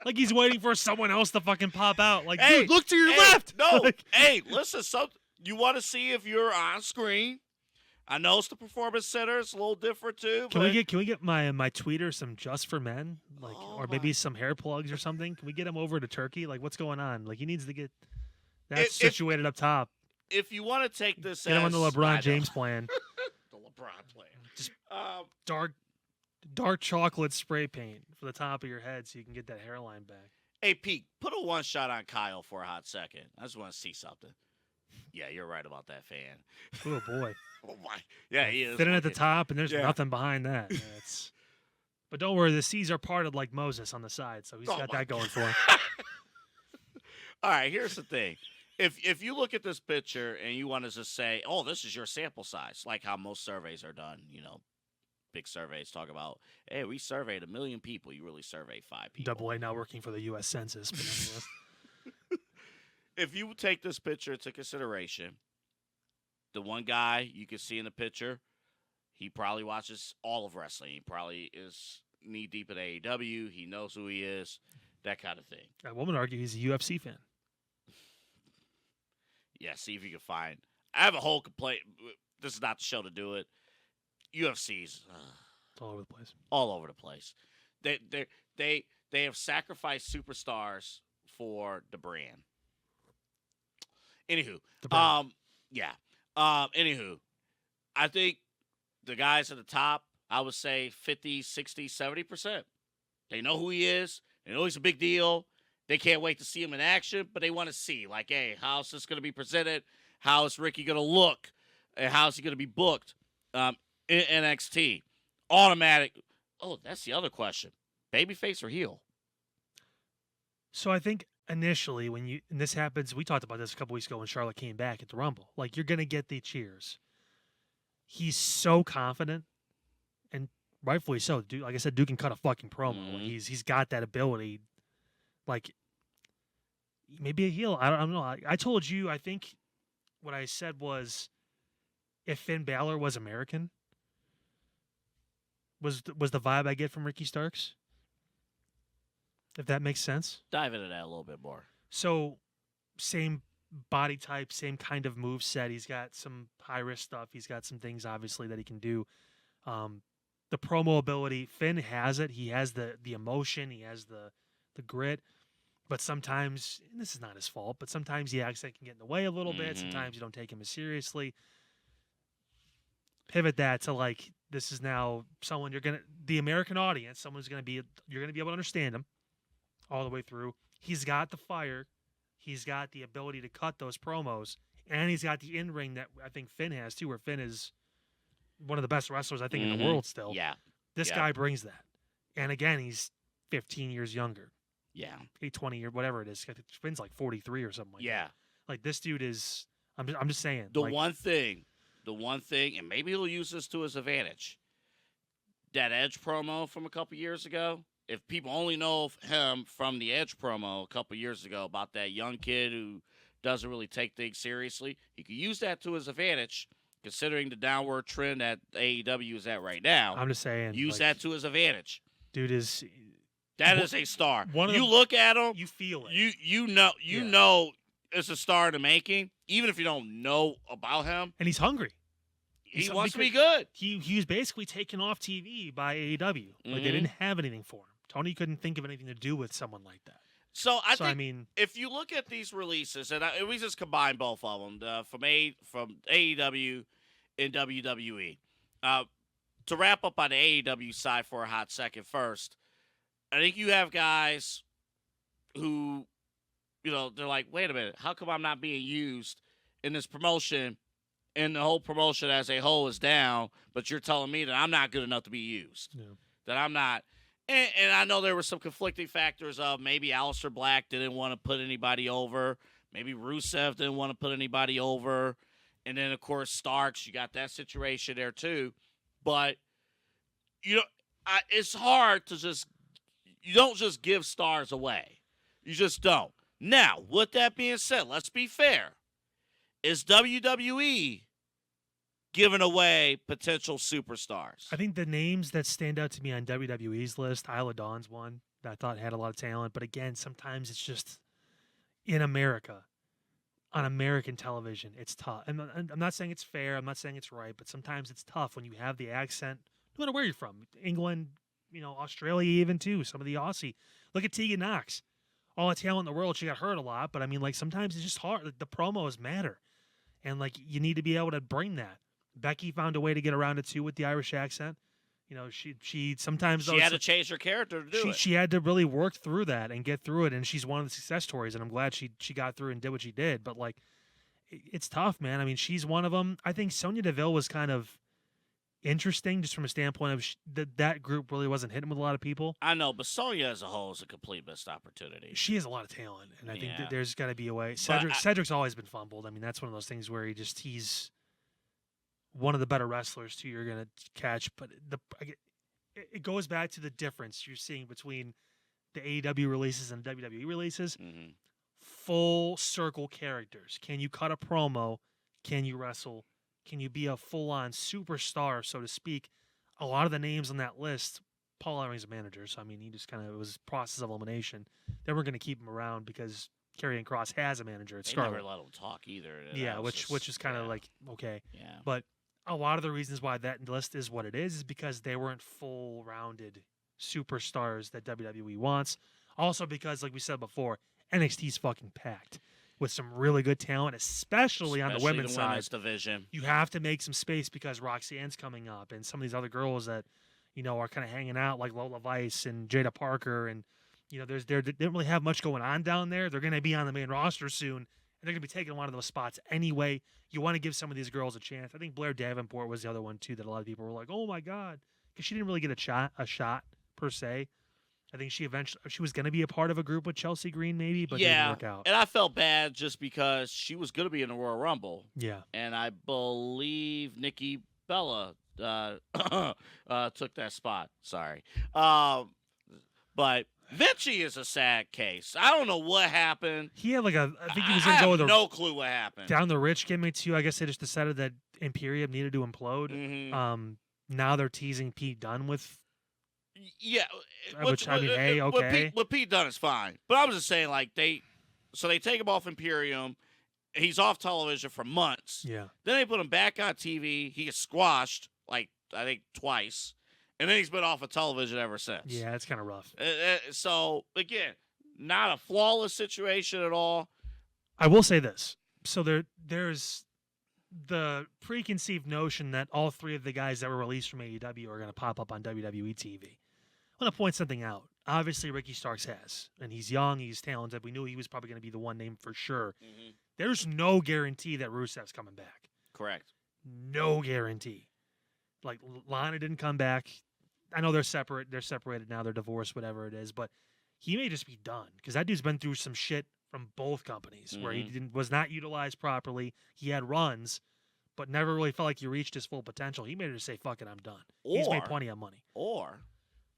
Like he's waiting for someone else to fucking pop out. Like, hey, dude, look to your left. No. Like, hey, listen. You want to see if you're on screen? I know it's the Performance Center. It's a little different too. Can we get my tweeter some Just for Men, like, or maybe some hair plugs or something? Can we get him over to Turkey? Like, what's going on? Like, he needs to get that situated up top. If you want to take this, get him on the LeBron James plan. The LeBron plan. Just dark chocolate spray paint for the top of your head so you can get that hairline back. Hey, Pete, put a one shot on Kyle for a hot second. I just want to see something. Yeah, you're right about that fan. Oh, boy. Oh, my. Yeah, he is. Fitting at the top, and there's nothing behind that. But don't worry, the C's are parted like Moses on the side, so he's got that going for him. All right, here's the thing. If you look at this picture and you want to just say, oh, this is your sample size, like how most surveys are done, big surveys talk about, hey, we surveyed 1 million people. You really surveyed 5 people. Double A now working for the U.S. Census. But anyways. If you take this picture into consideration, the one guy you can see in the picture, he probably watches all of wrestling. He probably is knee-deep in AEW. He knows who he is, that kind of thing. I would argue he's a UFC fan. Yeah, see if you can find. I have a whole complaint. This is not the show to do it. UFC's all over the place. All over the place. They have sacrificed superstars for the brand. Anywho, anywho, I think the guys at the top, I would say 50, 60, 70%. They know who he is. They know he's a big deal. They can't wait to see him in action, but they want to see, like, hey, how's this going to be presented? How is Ricky going to look? And how's he going to be booked in NXT? Automatic. Oh, that's the other question. Babyface or heel? So I think initially and this happens, we talked about this a couple weeks ago when Charlotte came back at the Rumble. Like, you're going to get the cheers. He's so confident, and rightfully so. Dude, like I said, Duke can cut a fucking promo. Mm-hmm. He's got that ability. Like, maybe a heel. I don't know. I told you, I think what I said was, if Finn Balor was American, was the vibe I get from Ricky Starks. If that makes sense. Dive into that a little bit more. So, same body type, same kind of move set. He's got some high risk stuff. He's got some things obviously that he can do. The promo ability, Finn has it. He has the emotion. He has the grit. But sometimes, and this is not his fault, but sometimes he acts like he can get in the way a little bit. Sometimes you don't take him as seriously. Pivot that to, like, this is now someone the American audience, you're going to be able to understand him all the way through. He's got the fire. He's got the ability to cut those promos. And he's got the in-ring that I think Finn has too, where Finn is one of the best wrestlers I think in the world still. Yeah. This guy brings that. And again, he's 15 years younger. Yeah. 20 years, whatever it is. Finn's like 43 or something like that. Yeah. Like, this dude is, I'm just saying. The one thing, and maybe he'll use this to his advantage. That Edge promo from a couple years ago, if people only know him from the Edge promo a couple years ago about that young kid who doesn't really take things seriously, he could use that to his advantage, considering the downward trend that AEW is at right now. I'm just saying. Use that to his advantage. Dude is... That is a star. You look at him, you feel it. You know it's a star in the making, even if you don't know about him. And he's hungry. He wants to be good. He was basically taken off TV by AEW. Like, they didn't have anything for him. Tony couldn't think of anything to do with someone like that. So I mean, if you look at these releases, and we just combine both of them from AEW and WWE. To wrap up on the AEW side for a hot second first, I think you have guys who, they're like, wait a minute, how come I'm not being used in this promotion, and the whole promotion as a whole is down, but you're telling me that I'm not good enough to be used, that I'm not. And I know there were some conflicting factors of maybe Aleister Black didn't want to put anybody over, maybe Rusev didn't want to put anybody over, and then, of course, Starks, you got that situation there too. But, it's hard to you don't just give stars away. You just don't. Now, with that being said, let's be fair. Is WWE giving away potential superstars? I think the names that stand out to me on WWE's list, Isla Dawn's one that I thought had a lot of talent. But again, sometimes it's just in America, on American television, it's tough. And I'm not saying it's fair. I'm not saying it's right. But sometimes it's tough when you have the accent, no matter where you're from. England, Australia even too. Some of the Aussie. Look at Tegan Knox. All the talent in the world. She got hurt a lot. But, I mean, like, sometimes it's just hard. Like, the promos matter. And, like, you need to be able to bring that. Becky found a way to get around it, too, with the Irish accent. She sometimes... She had to change her character to do it. She had to really work through that and get through it, and she's one of the success stories, and I'm glad she got through and did what she did. But, like, it's tough, man. I mean, she's one of them. I think Sonya Deville was kind of interesting just from a standpoint of that group really wasn't hitting with a lot of people. I know, but Sonya as a whole is a complete missed opportunity. She has a lot of talent, and I think that there's got to be a way. Cedric's always been fumbled. I mean, that's one of those things where he's one of the better wrestlers too. You're gonna catch, but it goes back to the difference you're seeing between the AEW releases and WWE releases. Mm-hmm. Full circle characters. Can you cut a promo? Can you wrestle? Can you be a full-on superstar, so to speak? A lot of the names on that list, Paul Elling's a manager, so I mean, he just kind of, it was process of elimination. Then we're going to keep him around because Karrion Kross has a manager at Scarlet. They never let him talk either. Yeah, which is kind of like, okay. Yeah. But a lot of the reasons why that list is what it is because they weren't full-rounded superstars that WWE wants. Also because, like we said before, NXT's fucking packed with some really good talent, especially on the women's side. Division. You have to make some space because Roxanne's coming up, and some of these other girls that are kind of hanging out, like Lola Vice and Jada Parker, and they don't really have much going on down there. They're going to be on the main roster soon, and they're going to be taking one of those spots anyway. You want to give some of these girls a chance. I think Blair Davenport was the other one too that a lot of people were like, "Oh my god," because she didn't really get a shot per se. I think she was going to be a part of a group with Chelsea Green maybe, but didn't work out. And I felt bad just because she was going to be in the Royal Rumble. Yeah. And I believe Nikki Bella took that spot. Sorry. But Vinci is a sad case. I don't know what happened. He had I think he was going to go with no clue what happened. Down the Rich gimmick too. I guess they just decided that Imperium needed to implode. Mm-hmm. Now they're teasing Pete Dunne with... Yeah, which I mean, hey, okay. What Pete Dunne is fine, but I'm just saying, like they take him off Imperium. He's off television for months. Yeah. Then they put him back on TV. He gets squashed, I think twice, and then he's been off of television ever since. Yeah, it's kind of rough. So again, not a flawless situation at all. I will say this: so there's the preconceived notion that all three of the guys that were released from AEW are going to pop up on WWE TV. I want to point something out. Obviously, Ricky Starks has, and he's young, he's talented. We knew he was probably going to be the one name for sure. Mm-hmm. There's no guarantee that Rusev's coming back. Correct. No guarantee. Like, Lana didn't come back. I know they're separate. They're separated now. They're divorced, whatever it is. But he may just be done because that dude's been through some shit from both companies where he was not utilized properly. He had runs, but never really felt like he reached his full potential. He may just say, fuck it, I'm done. He's made plenty of money. Or,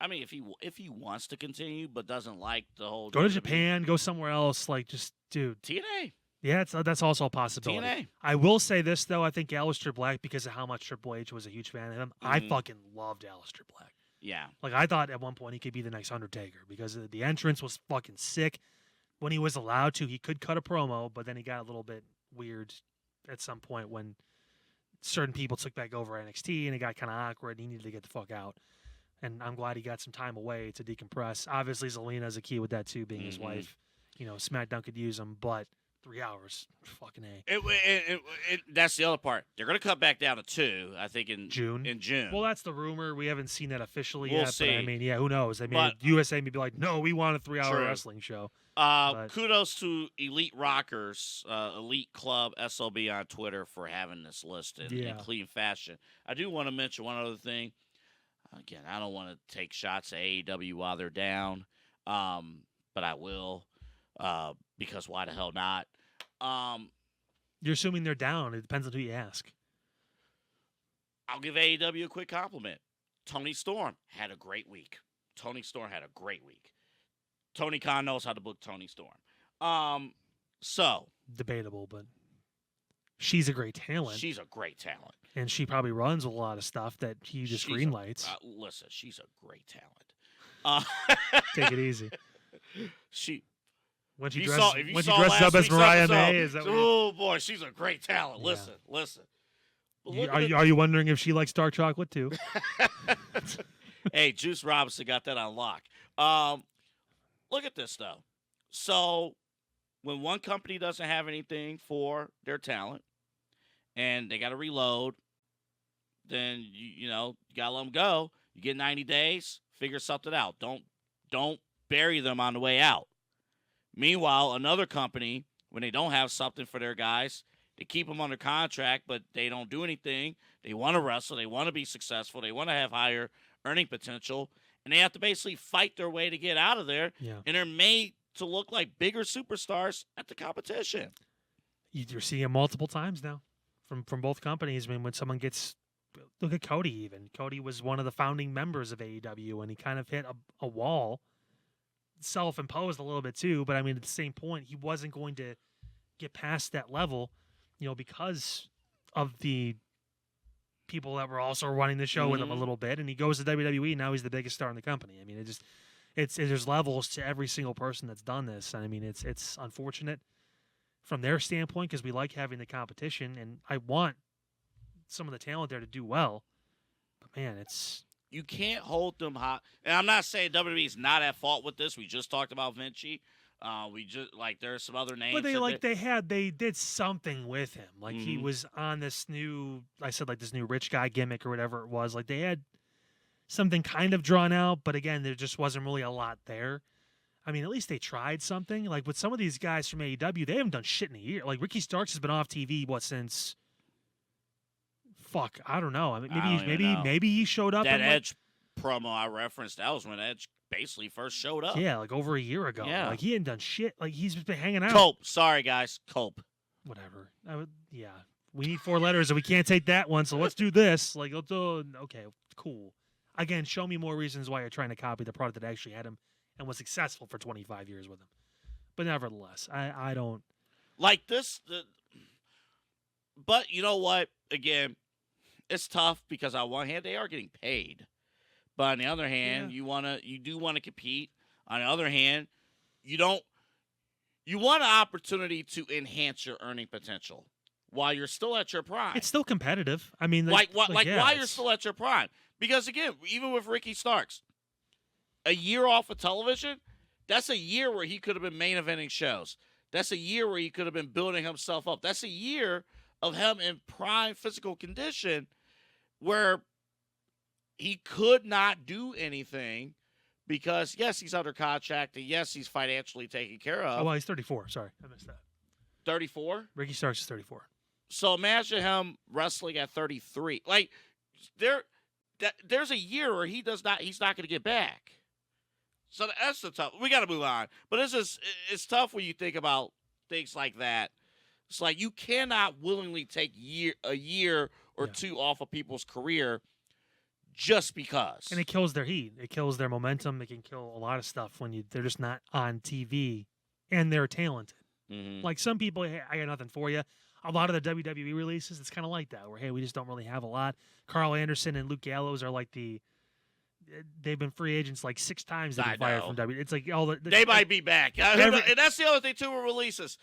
I mean, if he wants to continue but doesn't like the whole go to Japan, go somewhere else. Like, just dude, TNA. Yeah, that's also a possibility. TNA. I will say this though, I think Aleister Black, because of how much Triple H was a huge fan of him, I fucking loved Aleister Black. Yeah. Like, I thought at one point he could be the next Undertaker because the entrance was fucking sick. When he was allowed to, he could cut a promo, but then he got a little bit weird at some point when certain people took back over NXT and it got kind of awkward and he needed to get the fuck out. And I'm glad he got some time away to decompress. Obviously, Zelina's a key with that too, being his wife. You know, SmackDown could use him, but 3 hours, fucking A. That's the other part. They're going to cut back down to 2, I think, in June. Well, that's the rumor. We haven't seen that officially we'll yet. See. But I mean, yeah, who knows? I mean, USA may be like, no, we want a 3-hour wrestling show. Kudos to Elite Rockers, Elite Club SOB on Twitter for having this list in clean fashion. I do want to mention one other thing. Again, I don't want to take shots at AEW while they're down, but I will because why the hell not? You're assuming they're down. It depends on who you ask. I'll give AEW a quick compliment. Tony Storm had a great week. Tony Khan knows how to book Tony Storm. So debatable, but she's a great talent. She's a great talent. And she probably runs a lot of stuff that he just greenlights. Listen, she's a great talent. Take it easy. When she dresses up as Mariah May, is that oh boy, she's a great talent. Yeah. Listen. Are you wondering if she likes dark chocolate too? Hey, Juice Robinson got that on lock. Look at this though. So when one company doesn't have anything for their talent and they got to reload, then you gotta let them go. You get 90 days, figure something out. Don't bury them on the way out. Meanwhile, another company, when they don't have something for their guys, they keep them under contract, but they don't do anything. They want to wrestle. They want to be successful. They want to have higher earning potential, and they have to basically fight their way to get out of there. Yeah. And they're made to look like bigger superstars at the competition. You're seeing it multiple times now from both companies. I mean, when someone gets – look at Cody even. Cody was one of the founding members of AEW, and he kind of hit a wall, self-imposed a little bit too, but I mean, at the same point, he wasn't going to get past that level, because of the people that were also running the show with him a little bit, and he goes to WWE, now he's the biggest star in the company. I mean, there's levels to every single person that's done this, and I mean, it's unfortunate from their standpoint because we like having the competition, and I want some of the talent there to do well, but man, you can't hold them high. And I'm not saying WWE is not at fault with this. We just talked about Vinci. We just there's some other names. But they did something with him. Like he was on this new rich guy gimmick or whatever it was. Like they had something kind of drawn out, but again, there just wasn't really a lot there. I mean, at least they tried something. Like with some of these guys from AEW, they haven't done shit in a year. Like Ricky Starks has been off TV since. Fuck, I don't know. I mean, maybe he showed up. That Edge promo I referenced, that was when Edge basically first showed up. Yeah, like over a year ago. Yeah. Like he hadn't done shit. Like he's been hanging out. Cope. Sorry, guys. Cope. Whatever. We need 4 letters and we can't take that one, so let's do this. Like, okay, cool. Again, show me more reasons why you're trying to copy the product that actually had him and was successful for 25 years with him. But nevertheless, I don't. Like this. But you know what? Again, it's tough because on one hand they are getting paid, but on the other hand, you do want to compete. On the other hand, you want an opportunity to enhance your earning potential while you're still at your prime. It's still competitive. I mean, while you're still at your prime, because again, even with Ricky Starks, a year off of television, that's a year where he could have been main eventing shows. That's a year where he could have been building himself up. That's a year of him in prime physical condition where he could not do anything because, yes, he's under contract, and yes, he's financially taken care of. Oh, well, he's 34. Sorry, I missed that. 34? Ricky Starks is 34. So imagine him wrestling at 33. Like, there's a year where he's not going to get back. So that's the tough. We got to move on. But it's tough when you think about things like that. It's like you cannot willingly take a year or two off of people's career just because. And it kills their heat. It kills their momentum. It can kill a lot of stuff when they're just not on TV and they're talented. Mm-hmm. Like some people, hey, I got nothing for you. A lot of the WWE releases, it's kind of like that, where, hey, we just don't really have a lot. Carl Anderson and Luke Gallows are like they've been free agents like 6 times they've been fired from WWE. It's like all the they might be back. And that's the other thing, too, with releases.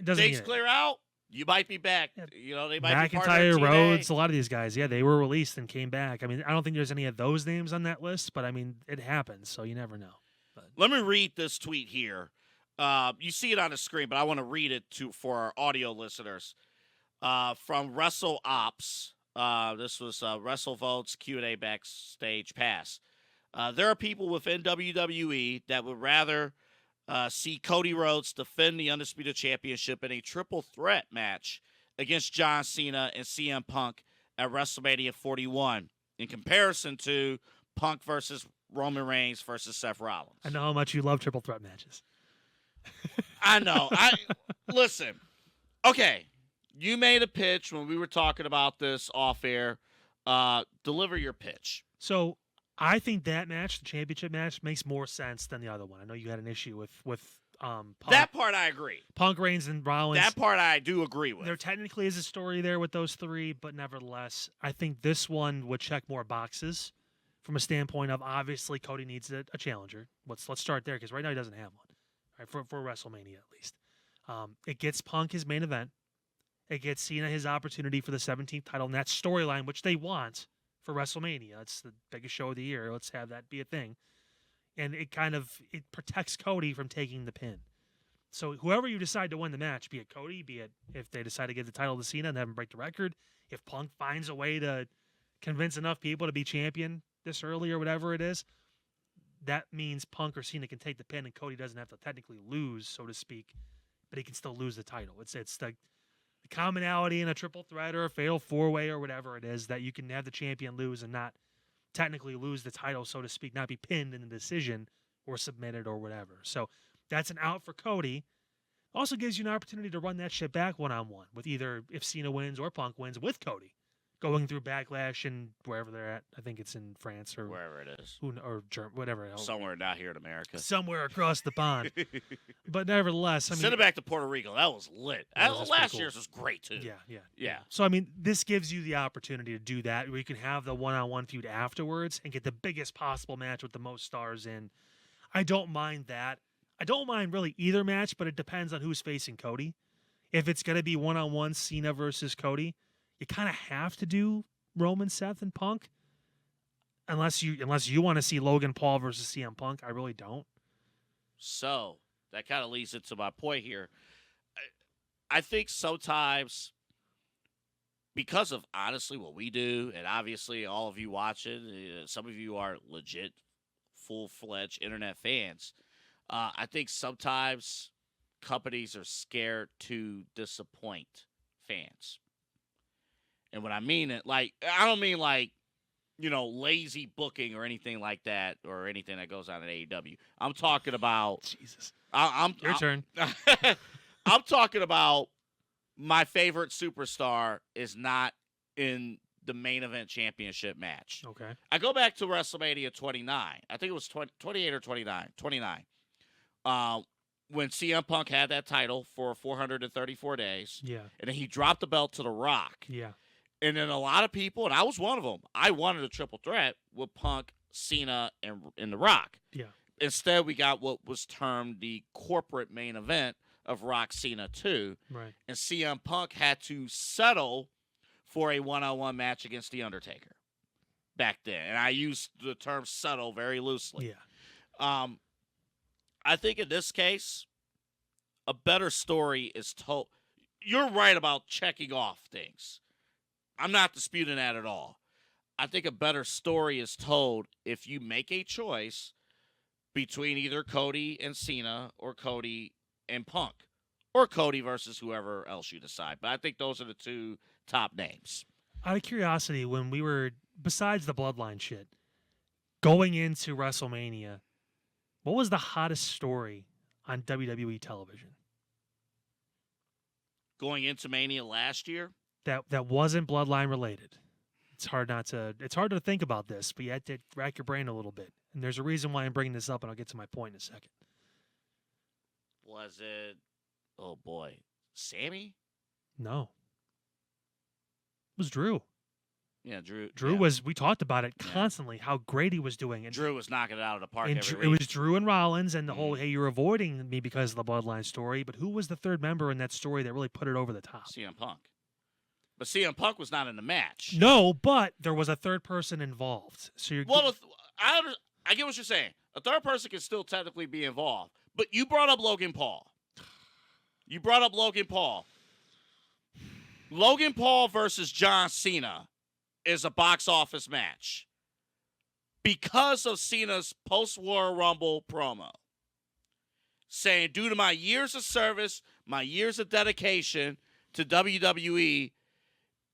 Things clear out, you might be back. Yeah. They might be McIntyre, Rhodes, a lot of these guys, they were released and came back. I mean, I don't think there's any of those names on that list, but I mean, it happens, so you never know. But let me read this tweet here. You see it on the screen, but I want to read it for our audio listeners. From Wrestle Ops. This was WrestleVotes Q&A Backstage Pass. There are people within WWE that would rather see Cody Rhodes defend the Undisputed Championship in a triple threat match against John Cena and CM Punk at WrestleMania 41 in comparison to Punk versus Roman Reigns versus Seth Rollins. I know how much you love triple threat matches. I know. Listen. Okay. You made a pitch when we were talking about this off air. Deliver your pitch. So I think that match, the championship match, makes more sense than the other one. I know you had an issue with Punk. That part I agree. Punk, Reigns, and Rollins. That part I do agree with. There technically is a story there with those 3, but nevertheless, I think this one would check more boxes from a standpoint of obviously Cody needs a challenger. Let's start there because right now he doesn't have one. Right, for WrestleMania at least. It gets Punk his main event. It gets Cena his opportunity for the 17th title, and that storyline, which they want for WrestleMania. It's the biggest show of the year. Let's have that be a thing. And it protects Cody from taking the pin. So whoever you decide to win the match, be it Cody, be it if they decide to give the title to Cena and have him break the record, if Punk finds a way to convince enough people to be champion this early or whatever it is, that means Punk or Cena can take the pin and Cody doesn't have to technically lose, so to speak, but he can still lose the title. It's the commonality in a triple threat or a fatal 4-way or whatever it is that you can have the champion lose and not technically lose the title, so to speak, not be pinned in the decision or submitted or whatever. So that's an out for Cody. Also gives you an opportunity to run that shit back one-on-one with either if Cena wins or Punk wins with Cody. Going through Backlash and wherever they're at. I think it's in France or wherever it is. Or whatever else. Somewhere not here in America. Somewhere across the pond. But nevertheless, I mean, send it back to Puerto Rico. That was lit. Last year's was great too. Yeah. So I mean, this gives you the opportunity to do that, where you can have the one-on-one feud afterwards and get the biggest possible match with the most stars in. I don't mind that. I don't mind really either match, but it depends on who's facing Cody. If it's going to be one-on-one Cena versus Cody, you kind of have to do Roman, Seth, and Punk, unless you want to see Logan Paul versus CM Punk. I really don't. So that kind of leads into my point here. I think sometimes, because of honestly what we do, and obviously all of you watching, some of you are legit, full-fledged internet fans. I think sometimes companies are scared to disappoint fans. And what I mean, I don't mean lazy booking or anything like that, or anything that goes on at AEW. I'm talking about Jesus. Your turn. I'm talking about my favorite superstar is not in the main event championship match. Okay. I go back to WrestleMania 29. I think it was 28 or 29. 29. When CM Punk had that title for 434 days. Yeah. And then he dropped the belt to The Rock. Yeah. And then a lot of people, and I was one of them, I wanted a triple threat with Punk, Cena, and The Rock. Yeah. Instead, we got what was termed the corporate main event of Rock Cena 2. Right. And CM Punk had to settle for a one-on-one match against The Undertaker back then. And I used the term settle very loosely. Yeah. I think in this case, a better story is told. You're right about checking off things. I'm not disputing that at all. I think a better story is told if you make a choice between either Cody and Cena or Cody and Punk, or Cody versus whoever else you decide. But I think those are the 2 top names. Out of curiosity, when we were, besides the Bloodline shit, going into WrestleMania, what was the hottest story on WWE television? Going into Mania last year? That wasn't Bloodline related. it's hard to think about this, but you have to rack your brain a little bit. And there's a reason why I'm bringing this up, and I'll get to my point in a second. Was it, oh boy, Sammy? No. It was Drew. Yeah, Drew. Drew was, we talked about it constantly, how great he was doing. And Drew was knocking it out of the park and every it week. was Drew and Rollins and the whole, hey, you're avoiding me because of the Bloodline story. But who was the third member in that story that really put it over the top? CM Punk. But CM Punk was not in the match. No, but there was a third person involved. So you're I get what you're saying. A third person can still technically be involved. But you brought up Logan Paul. Logan Paul versus John Cena is a box office match because of Cena's post-Royal Rumble promo, saying, due to my years of service, my years of dedication to WWE,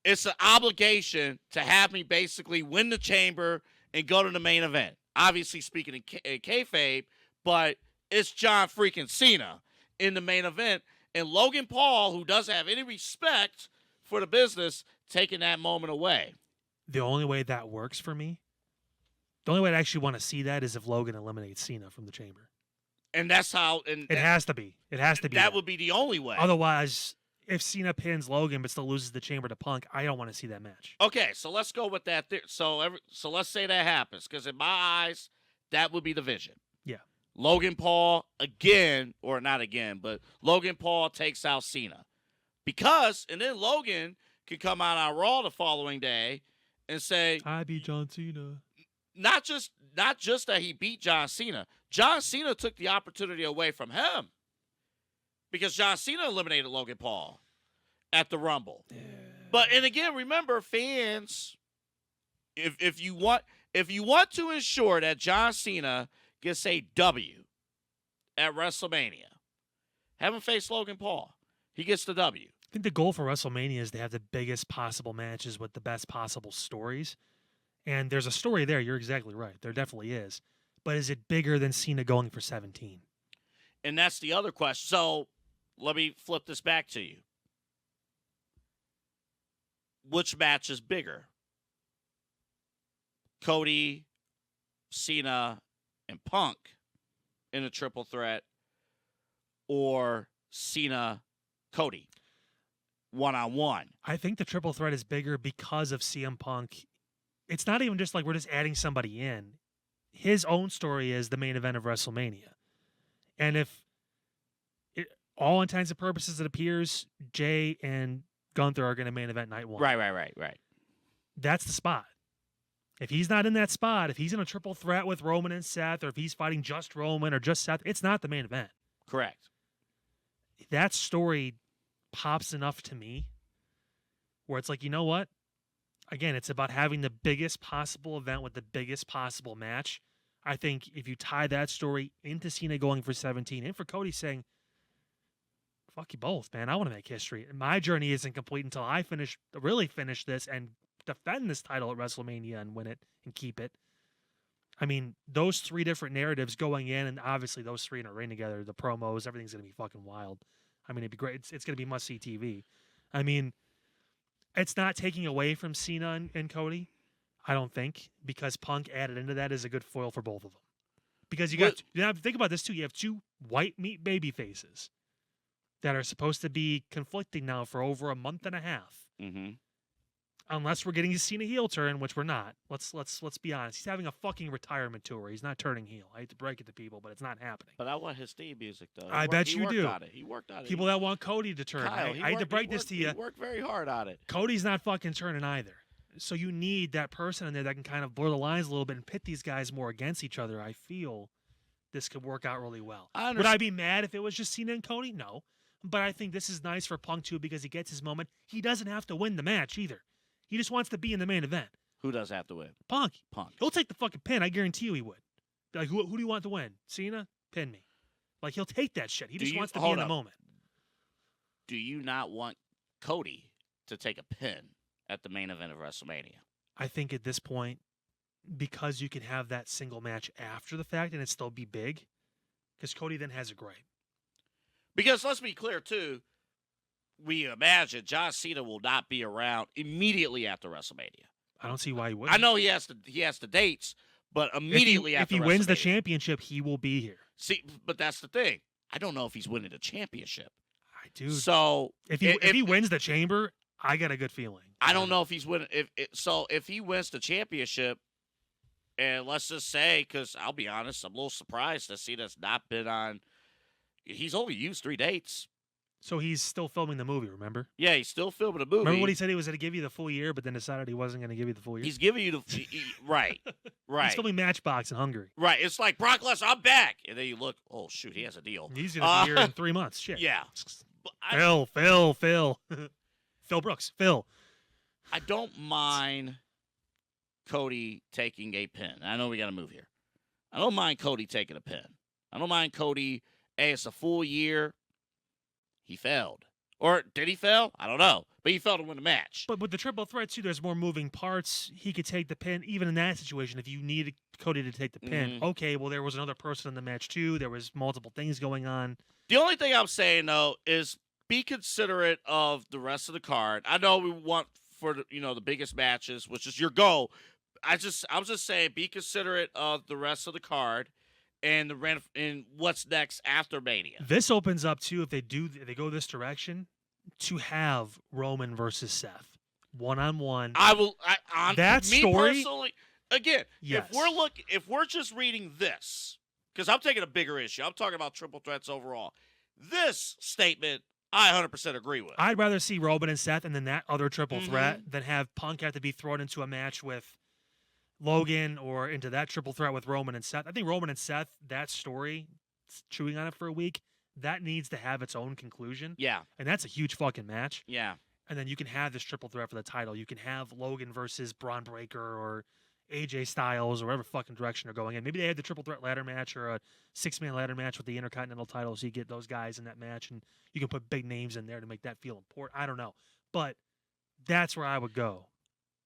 it's an obligation to have me basically win the chamber and go to the main event. Obviously speaking in kayfabe, but it's John freaking Cena in the main event. And Logan Paul, who doesn't have any respect for the business, taking that moment away. The only way that works for me, the only way I actually want to see that is if Logan eliminates Cena from the chamber. And that's how... It has to be. It has to be. That would be the only way. Otherwise, if Cena pins Logan but still loses the chamber to Punk, I don't want to see that match. Okay, so let's go with that. So let's say that happens, because in my eyes, that would be the vision. Yeah. Logan Paul again, or not again, but Logan Paul takes out Cena. And then Logan could come out on Raw the following day and say, I beat John Cena. Not just that he beat John Cena. John Cena took the opportunity away from him because John Cena eliminated Logan Paul at the Rumble. Yeah. And again, remember, fans, if you want to ensure that John Cena gets a W at WrestleMania, have him face Logan Paul. He gets the W. I think the goal for WrestleMania is to have the biggest possible matches with the best possible stories. And there's a story there. You're exactly right. There definitely is. But is it bigger than Cena going for 17? And that's the other question. So let me flip this back to you. Which match is bigger? Cody, Cena, and Punk in a triple threat, or Cena, Cody, one-on-one? I think the triple threat is bigger because of CM Punk. It's not even just like we're just adding somebody in. His own story is the main event of WrestleMania. And if all intents and purposes, it appears Jay and Gunther are going to main event night one. Right. That's the spot. If he's not in that spot, if he's in a triple threat with Roman and Seth, or if he's fighting just Roman or just Seth, it's not the main event. Correct. That story pops enough to me where it's like, you know what? Again, it's about having the biggest possible event with the biggest possible match. I think if you tie that story into Cena going for 17 and for Cody saying, fuck you both, man, I want to make history. My journey isn't complete until I really finish this and defend this title at WrestleMania and win it and keep it. I mean, those three different narratives going in, and obviously those three in a ring together, the promos, everything's going to be fucking wild. I mean, it'd be great. It's going to be must-see TV. I mean, it's not taking away from Cena and Cody, I don't think, because Punk added into that is a good foil for both of them. Because you have to think about this too. You have two white meat baby faces that are supposed to be conflicting now for over a month and a half. Mm-hmm. Unless we're getting a Cena heel turn, which we're not. Let's be honest. He's having a fucking retirement tour. He's not turning heel. I hate to break it to people, but it's not happening. But I want his theme music, though. I bet you do. He worked on it. People that want Cody to turn. Kyle, I hate to break this to you. He worked very hard on it. Cody's not fucking turning either. So you need that person in there that can kind of blur the lines a little bit and pit these guys more against each other. I feel this could work out really well. Would I be mad if it was just Cena and Cody? No. But I think this is nice for Punk, too, because he gets his moment. He doesn't have to win the match either. He just wants to be in the main event. Who does have to win? Punk. He'll take the fucking pin. I guarantee you he would. Like, who do you want to win? Cena? Pin me. Like, he'll take that shit. He just wants to be in the moment. Do you not want Cody to take a pin at the main event of WrestleMania? I think at this point, because you can have that single match after the fact and it still be big, because Cody then has a gripe. Because let's be clear, too, we imagine John Cena will not be around immediately after WrestleMania. I don't see why he wouldn't. I know he has the dates, but immediately if after he wins the WrestleMania. championship, he will be here. See, but that's the thing. I don't know if he's winning the championship. I do. So if he wins the chamber, I got a good feeling. I don't know if he's winning. If he wins the championship, and let's just say, because I'll be honest, I'm a little surprised to see that's not been on. He's only used 3 dates. So he's still filming the movie, remember? Yeah, he's still filming the movie. Remember what he said he was going to give you the full year, but then decided he wasn't going to give you the full year? He's giving you the right. He's filming Matchbox in Hungary. Right. It's like, Brock Lesnar, I'm back. And then you look, oh, shoot, he has a deal. He's going to be here in 3 months. Shit. Yeah. Phil. Phil Brooks. Phil. I don't mind Cody taking a pin. I know we got to move here. I don't mind Cody taking a pin. I don't mind Cody. Hey, it's a full year. He failed. Or did he fail? I don't know. But he failed to win the match. But with the triple threat, too, there's more moving parts. He could take the pin. Even in that situation, if you needed Cody to take the pin, okay, well, there was another person in the match, too. There was multiple things going on. The only thing I'm saying, though, is be considerate of the rest of the card. I know we want for the biggest matches, which is your goal. I was just saying, be considerate of the rest of the card. And what's next after Mania. This opens up too, if they go this direction, to have Roman versus Seth 1-on-1. That story. Personally, again, yes. if we're just reading this, because I'm taking a bigger issue. I'm talking about triple threats overall. This statement, I 100% agree with. I'd rather see Roman and Seth and then that other triple threat than have Punk have to be thrown into a match with Logan or into that triple threat with Roman and Seth. I think Roman and Seth, that story, chewing on it for a week, that needs to have its own conclusion. Yeah. And that's a huge fucking match. Yeah. And then you can have this triple threat for the title. You can have Logan versus Braun Breaker or AJ Styles or whatever fucking direction they're going in. Maybe they had the triple threat ladder match or a 6-man ladder match with the Intercontinental title, so you get those guys in that match and you can put big names in there to make that feel important. I don't know. But that's where I would go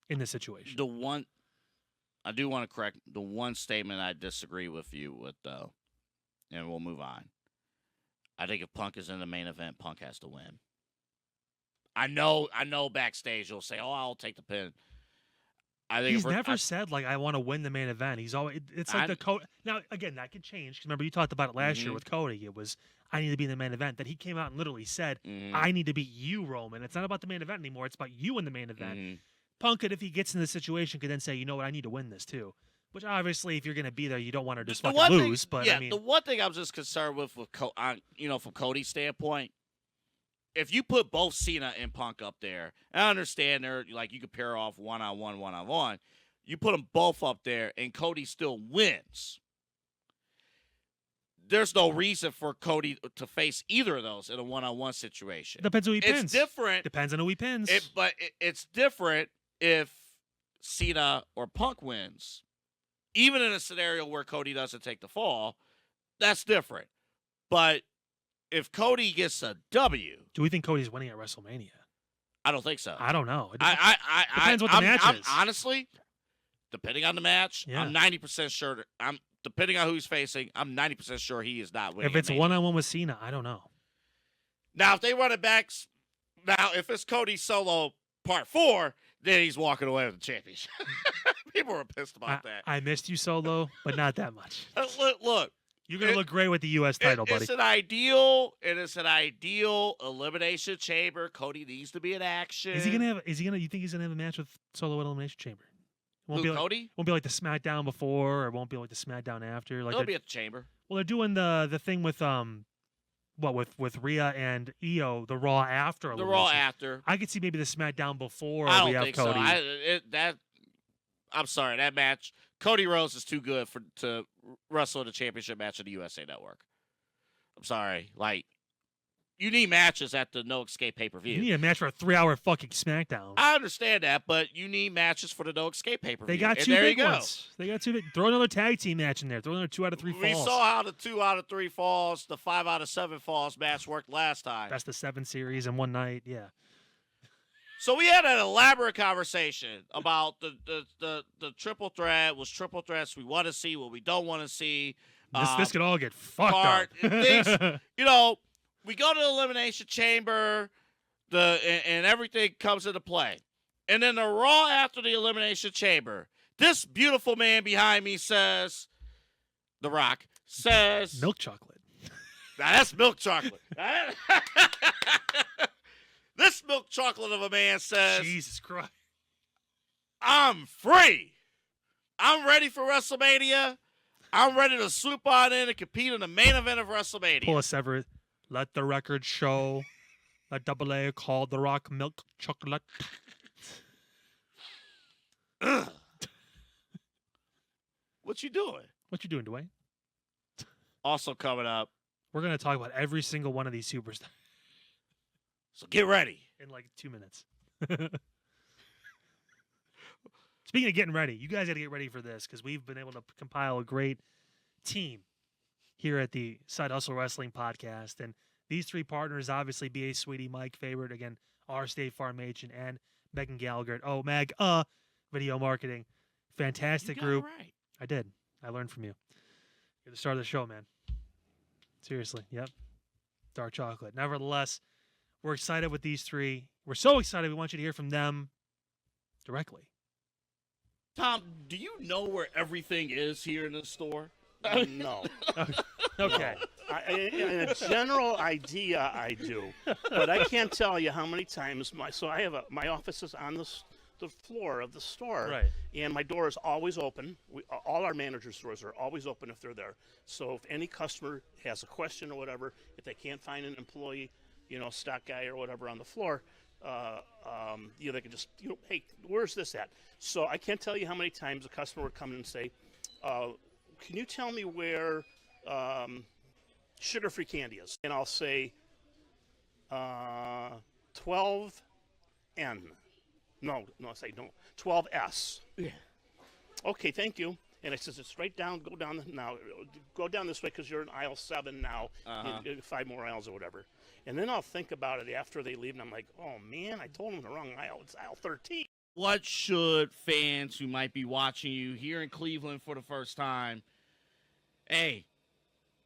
in this situation. I do want to correct the one statement I disagree with you with, though, and we'll move on. I think if Punk is in the main event, Punk has to win. I know backstage you'll say, oh, I'll take the pin. I think he's never said, like, I want to win the main event. He's always, it's like the Cody. Now, again, that could change. Because remember, you talked about it last year with Cody. It was, I need to be in the main event. Then he came out and literally said, I need to beat you, Roman. It's not about the main event anymore. It's about you in the main event. Punk could, if he gets in the situation, could then say, you know what, I need to win this too. Which obviously, if you're going to be there, you don't want to just fucking lose. But I mean, the one thing I'm just concerned with from Cody's standpoint, if you put both Cena and Punk up there, I understand they're like you could pair off one-on-one. You put them both up there, and Cody still wins. There's no reason for Cody to face either of those in a one-on-one situation. Depends who he pins. It's different. Depends on who he pins. It's different if Cena or Punk wins. Even in a scenario where Cody doesn't take the fall, that's different. But if Cody gets a W... Do we think Cody's winning at WrestleMania? I don't think so. I don't know. Depends what the match is. Honestly, depending on the match, I'm 90% sure... Depending on who he's facing, I'm 90% sure he is not winning. If it's one-on-one with Cena, I don't know. Now, if they run it back... Now, if it's Cody Solo Part 4, then he's walking away with the championship. People were pissed about that. I missed you, Solo, but not that much. Look. You're going to look great with the U.S. title, buddy. It's an ideal elimination chamber. Cody needs to be in action. You think he's going to have a match with Solo at Elimination Chamber? Cody? Won't be like the SmackDown before, or won't be like the SmackDown after. Like It'll be at the chamber. Well, they're doing the thing with with Rhea and Io, the Raw after. The Raw after. I could see maybe the SmackDown before. I we don't have think Cody. so. I'm sorry, that match. Cody Rhodes is too good to wrestle in a championship match on the USA Network. I'm sorry, you need matches at the No Escape pay-per-view. You need a match for a 3-hour fucking SmackDown. I understand that, but you need matches for the No Escape pay-per-view. They got two big ones. They got two big. Throw another tag team match in there. Throw another 2 out of 3 falls. We saw how the 2 out of 3 falls, the 5 out of 7 falls match worked last time. That's the 7 series in one night. Yeah. So we had an elaborate conversation about the triple threat. Was triple threats we want to see, what we don't want to see. This could all get fucked up. Things, we go to the Elimination Chamber, and everything comes into play. And then the Raw after the Elimination Chamber, this beautiful man behind me says, The Rock, says... Milk chocolate. Now, that's milk chocolate. This milk chocolate of a man says... Jesus Christ. I'm free. I'm ready for WrestleMania. I'm ready to swoop on in and compete in the main event of WrestleMania. Pull a sever. Let the record show. Let Double A call The Rock milk chocolate. What you doing? What you doing, Dwayne? Also coming up. We're going to talk about every single one of these superstars. So get ready. In like 2 minutes. Speaking of getting ready, you guys got to get ready for this because we've been able to compile a great team here at the Side Hustle Wrestling Podcast. And these three partners, obviously, B.A. Sweetie, Mike Favorite, again, our State Farm agent, and Megan Gallagher at Meg Video Marketing. Fantastic group. Right. I did. I learned from you. You're the star of the show, man. Seriously. Yep. Dark chocolate. Nevertheless, we're excited with these three. We're so excited. We want you to hear from them directly. Tom, do you know where everything is here in the store? No. Okay. No. In a general idea, I do, but I can't tell you how many times my office is on the floor of the store, Right. And my door is always open. All our managers' doors are always open if they're there. So if any customer has a question or whatever, if they can't find an employee, stock guy or whatever on the floor, they can just, hey, where's this at? So I can't tell you how many times a customer would come in and say, can you tell me where sugar-free candy is? And I'll say 12N. No, I say no, 12S. Yeah. Okay, thank you. And I says, it's right down, go down this way because you're in aisle 7 now, 5 more aisles or whatever. And then I'll think about it after they leave, and I'm like, oh, man, I told them the wrong aisle. It's aisle 13. What should fans who might be watching you here in Cleveland for the first time, hey,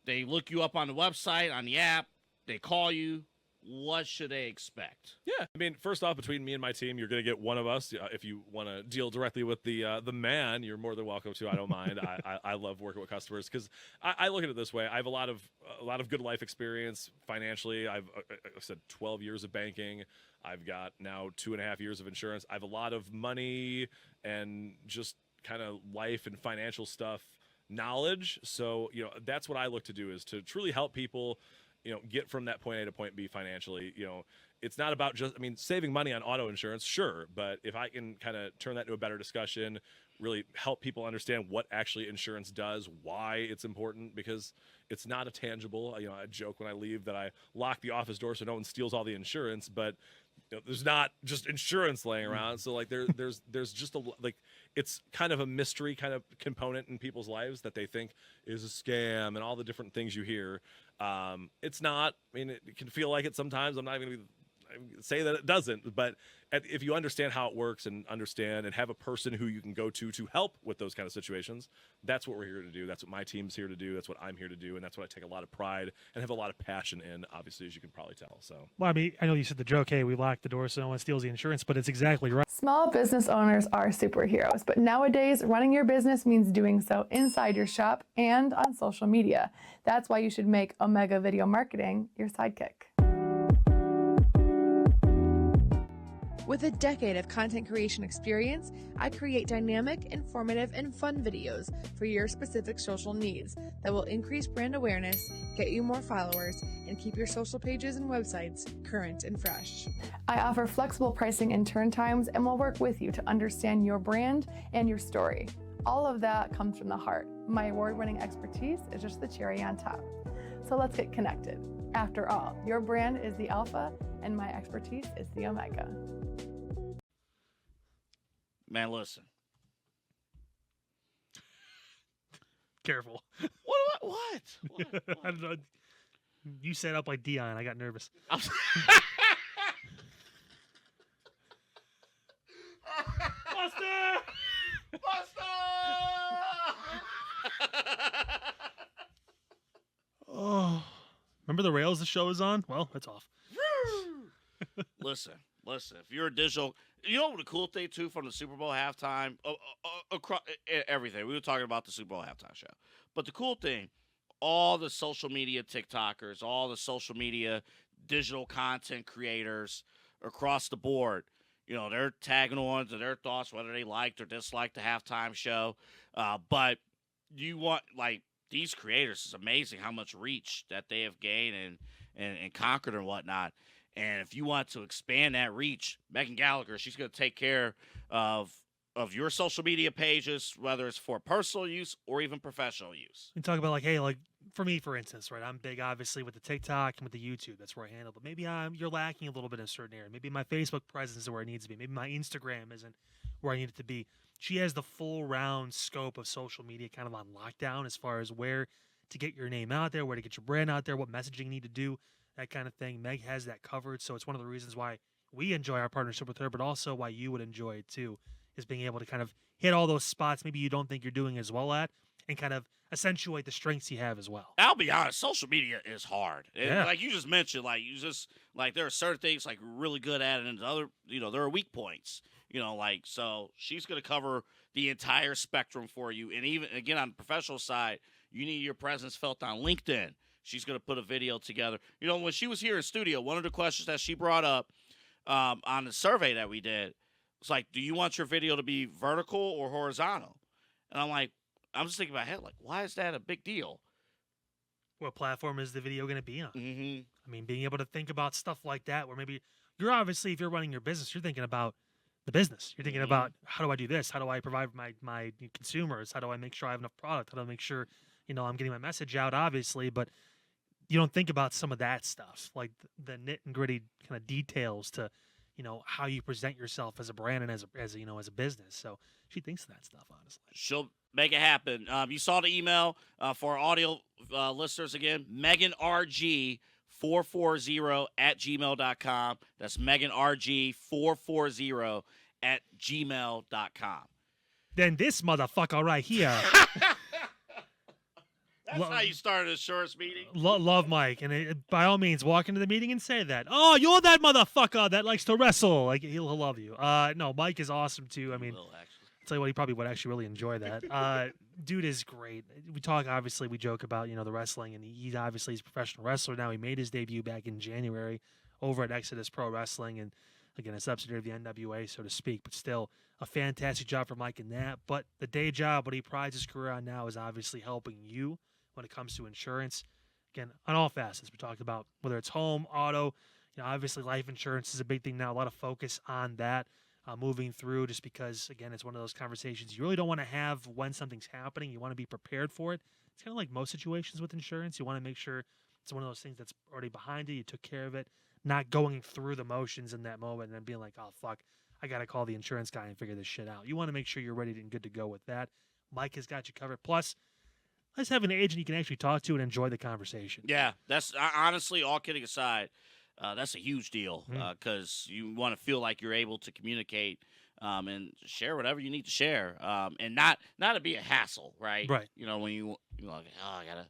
they look you up on the website, on the app, they call you, what should they expect? Yeah, I mean, first off, between me and my team, you're going to get one of us. If you want to deal directly with the man, you're more than welcome to. I don't mind. I love working with customers because I look at it this way. I have a lot of good life experience financially. I've said 12 years of banking. I've got now 2.5 years of insurance. I have a lot of money and just kind of life and financial stuff knowledge. So that's what I look to do, is to truly help people get from that point A to point B financially. It's not about just, saving money on auto insurance, sure, but if I can kind of turn that into a better discussion, really help people understand what actually insurance does, why it's important, because it's not a tangible. I joke when I leave that I lock the office door so no one steals all the insurance, but there's not just insurance laying around. So there's just it's kind of a mystery kind of component in people's lives that they think is a scam and all the different things you hear. It's not. It can feel like it sometimes. I'm not going to say that it doesn't, but if you understand how it works and understand and have a person who you can go to help with those kind of situations, that's what we're here to do. That's what my team's here to do. That's what I'm here to do, and that's what I take a lot of pride and have a lot of passion in, obviously, as you can probably tell. So, well, I know you said the joke, hey, we lock the door so no one steals the insurance, but it's exactly right. Small business owners are superheroes, but nowadays, running your business means doing so inside your shop and on social media. That's why you should make Omega Video Marketing your sidekick. With a decade of content creation experience, I create dynamic, informative, and fun videos for your specific social needs that will increase brand awareness, get you more followers, and keep your social pages and websites current and fresh. I offer flexible pricing and turn times and will work with you to understand your brand and your story. All of that comes from the heart. My award-winning expertise is just the cherry on top. So let's get connected. After all, your brand is the alpha and my expertise is the omega. Man, listen. Careful. What? I don't know. You set up like Dion. I got nervous. Buster! Oh, remember the rails the show is on? Well, it's off. Listen. Listen, if you're a digital, you know what the cool thing too from the Super Bowl halftime, across everything. We were talking about the Super Bowl halftime show, but the cool thing, all the social media TikTokers, all the social media digital content creators across the board, they're tagging on to their thoughts, whether they liked or disliked the halftime show. But you want, like, these creators, it's amazing how much reach that they have gained and conquered and whatnot. And if you want to expand that reach, Megan Gallagher, she's going to take care of your social media pages, whether it's for personal use or even professional use. You talk about, like, hey, like, for me, for instance, right, I'm big, obviously, with the TikTok and with the YouTube. That's where I handle. But maybe you're lacking a little bit in a certain area. Maybe my Facebook presence is where it needs to be. Maybe my Instagram isn't where I need it to be. She has the full round scope of social media kind of on lockdown as far as where to get your name out there, where to get your brand out there, what messaging you need to do, that kind of thing. Meg has that covered. So it's one of the reasons why we enjoy our partnership with her, but also why you would enjoy it too, is being able to kind of hit all those spots maybe you don't think you're doing as well at, and kind of accentuate the strengths you have as well. I'll be honest, social media is hard. Yeah. Like you just mentioned, there are certain things like we're really good at, and other, there are weak points. So she's going to cover the entire spectrum for you. And even, again, on the professional side, you need your presence felt on LinkedIn. She's going to put a video together. When she was here in studio, one of the questions that she brought up on the survey that we did was like, do you want your video to be vertical or horizontal? And I'm just thinking in my head, like, why is that a big deal? What platform is the video going to be on? Mm-hmm. I mean, being able to think about stuff like that, where maybe you're obviously, if you're running your business, you're thinking about the business. You're thinking about, how do I do this? How do I provide my consumers? How do I make sure I have enough product? How do I make sure, I'm getting my message out, obviously, but you don't think about some of that stuff, like the nit and gritty kind of details to, how you present yourself as a brand and as a business. So she thinks of that stuff, honestly. She'll make it happen. You saw the email for our audio listeners again, meganrg440@gmail.com. That's meganrg440@gmail.com. Then this motherfucker right here. That's how you started a insurance meeting. Love Mike, and by all means, walk into the meeting and say that. Oh, you're that motherfucker that likes to wrestle. Like, he'll love you. No, Mike is awesome too. I mean, I'll tell you what, he probably would actually really enjoy that. Dude is great. We joke about the wrestling, and he's a professional wrestler now. He made his debut back in January over at Exodus Pro Wrestling, and again, a subsidiary of the NWA, so to speak. But still, a fantastic job for Mike in that. But the day job, what he prides his career on now, is obviously helping you when it comes to insurance. Again, on all facets, we talked about whether it's home, auto, obviously life insurance is a big thing now. A lot of focus on that moving through, just because, again, it's one of those conversations you really don't want to have when something's happening. You want to be prepared for it. It's kind of like most situations with insurance. You want to make sure it's one of those things that's already behind you. You took care of it, not going through the motions in that moment and then being like, oh, fuck, I got to call the insurance guy and figure this shit out. You want to make sure you're ready and good to go with that. Mike has got you covered. Plus, let's have an agent you can actually talk to and enjoy the conversation. Yeah, that's honestly, all kidding aside, that's a huge deal because you want to feel like you're able to communicate and share whatever you need to share, and not to be a hassle, right? Right. When you're like, oh, I gotta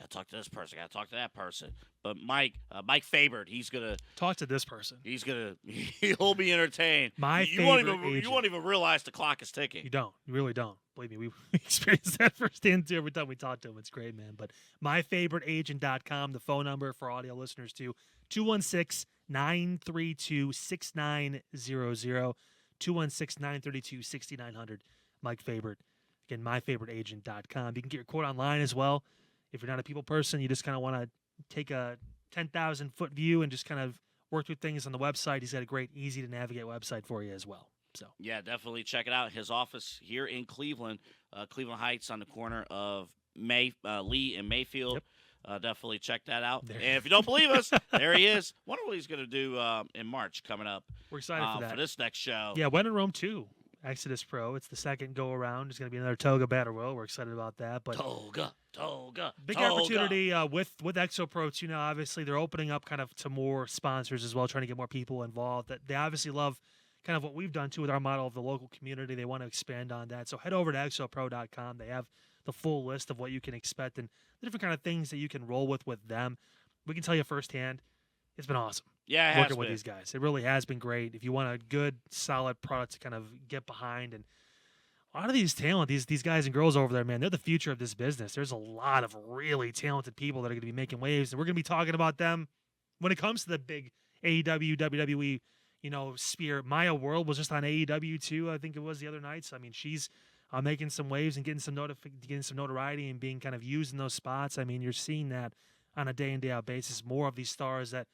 talk to this person, I gotta talk to that person. But Mike Faber, he's gonna talk to this person. He'll be entertained. You won't even realize the clock is ticking. You don't. You really don't. Believe me, we experienced that firsthand too every time we talk to him. It's great, man. But myfavoriteagent.com, the phone number for audio listeners too, 216-932-6900, 216-932-6900. Mike Faber. Again, myfavoriteagent.com. You can get your quote online as well. If you're not a people person, you just kind of want to take a 10,000-foot view and just kind of work through things on the website. He's got a great, easy-to-navigate website for you as well. So yeah, definitely check it out. His office here in Cleveland, Cleveland Heights, on the corner of Lee and Mayfield. Yep. Definitely check that out. And if you don't believe us, there he is. Wonder what he's going to do in March coming up. We're excited for that. For this next show. Yeah, when in Rome 2. Exodus Pro. It's the second go around. There's going to be another Toga Battle Royal. We're excited about that. But Toga. Big opportunity with Exo Pro too. Now, obviously, they're opening up kind of to more sponsors as well, trying to get more people involved. That they obviously love kind of what we've done too with our model of the local community. They want to expand on that. So head over to exopro.com. They have the full list of what you can expect and the different kind of things that you can roll with them. We can tell you firsthand, it's been awesome. Yeah, working with these guys. It really has been great. If you want a good, solid product to kind of get behind, and a lot of these talent, these guys and girls over there, man, they're the future of this business. There's a lot of really talented people that are going to be making waves, and we're going to be talking about them when it comes to the big AEW, WWE, sphere. Maya World was just on AEW too. I think it was the other night. So I mean, she's making some waves and getting some notoriety and being kind of used in those spots. I mean, you're seeing that on a day in, day out basis. More of these stars that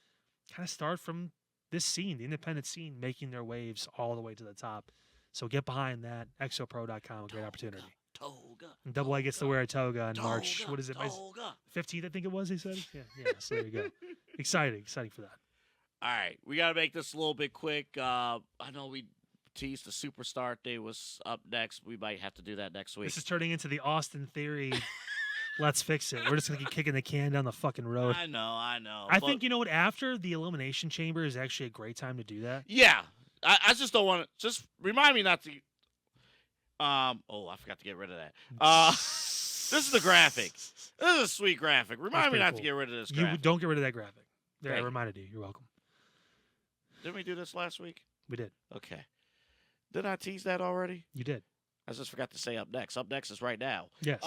kind of start from this scene, the independent scene, making their waves all the way to the top. So get behind that. Exopro.com, a great opportunity. Toga. And Double A gets to wear a toga in March. Toga, What is it? toga. 15th, I think it was, he said? Yeah, so there you go. Exciting for that. All right, we got to make this a little bit quick. I know we teased the Superstar Day was up next. We might have to do that next week. This is turning into the Austin Theory. Let's fix it. We're just going to keep kicking the can down the fucking road. I know. I think, you know what, after the Elimination Chamber is actually a great time to do that. Yeah. I just don't want to. Just remind me not to. I forgot to get rid of that. This is the graphic. This is a sweet graphic. Remind me not to get rid of this graphic. You don't get rid of that graphic. There, I reminded you. You're welcome. Didn't we do this last week? We did. Okay. Did I tease that already? You did. I just forgot to say up next. Up next is right now. Yes.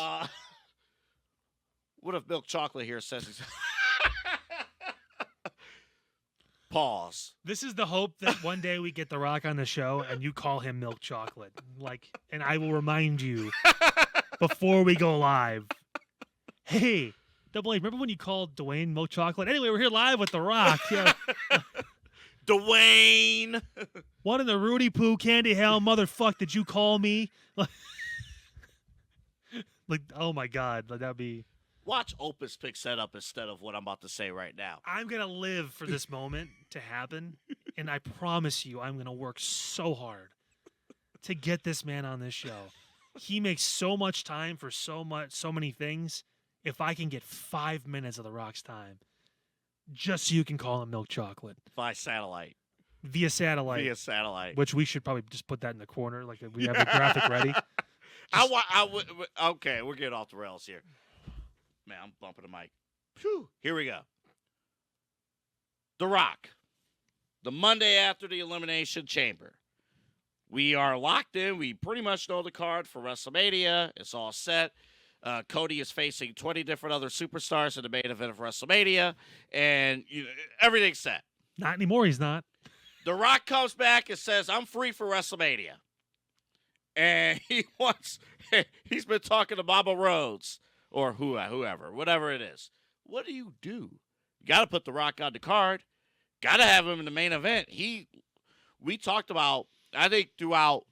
What if Milk Chocolate here says he's... Pause. This is the hope that one day we get The Rock on the show and you call him Milk Chocolate. And I will remind you before we go live. Hey, Double A, remember when you called Dwayne Milk Chocolate? Anyway, we're here live with The Rock. Yeah. Dwayne. What in the Rudy Poo candy hell motherfuck did you call me? Oh my God. That'd be... Watch Opus pick that up instead of what I'm about to say right now. I'm going to live for this moment to happen, and I promise you I'm going to work so hard to get this man on this show. He makes so much time for so many things. If I can get 5 minutes of The Rock's time, just so you can call him Milk Chocolate. Via satellite. Via satellite. Which we should probably just put that in the corner, like we have a graphic ready. Okay, we're getting off the rails here. Man, I'm bumping the mic. Whew. Here we go. The Rock. The Monday after the Elimination Chamber. We are locked in. We pretty much know the card for WrestleMania. It's all set. Cody is facing 20 different other superstars in the main event of WrestleMania. And everything's set. Not anymore, he's not. The Rock comes back and says, I'm free for WrestleMania. And he's been talking to Mama Rhodes. Or whoever, whatever it is. What do? You got to put The Rock on the card. Got to have him in the main event. We talked about, I think, throughout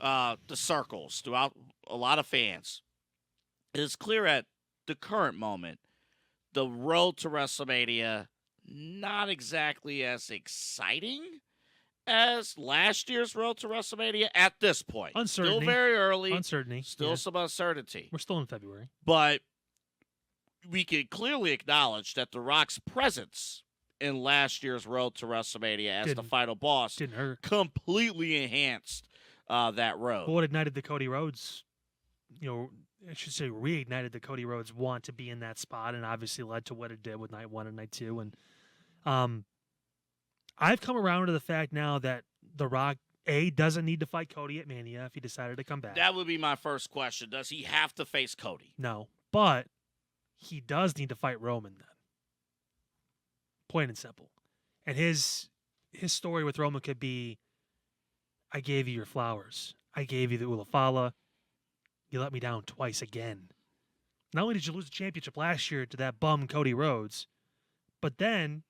the circles, throughout a lot of fans, it is clear at the current moment, the road to WrestleMania, not exactly as exciting as last year's road to WrestleMania at this point. Uncertainty. Still very early. Uncertainty. Still some uncertainty. We're still in February. But we can clearly acknowledge that The Rock's presence in last year's road to WrestleMania as the final boss didn't hurt. Completely enhanced that road. Well, what ignited the Cody Rhodes, I should say reignited the Cody Rhodes want to be in that spot, and obviously led to what it did with night 1 and night 2. And I've come around to the fact now that The Rock, doesn't need to fight Cody at Mania if he decided to come back. That would be my first question. Does he have to face Cody? No, but he does need to fight Roman then. Plain and simple. And his story with Roman could be, I gave you your flowers. I gave you the Ulafala. You let me down twice again. Not only did you lose the championship last year to that bum Cody Rhodes, but then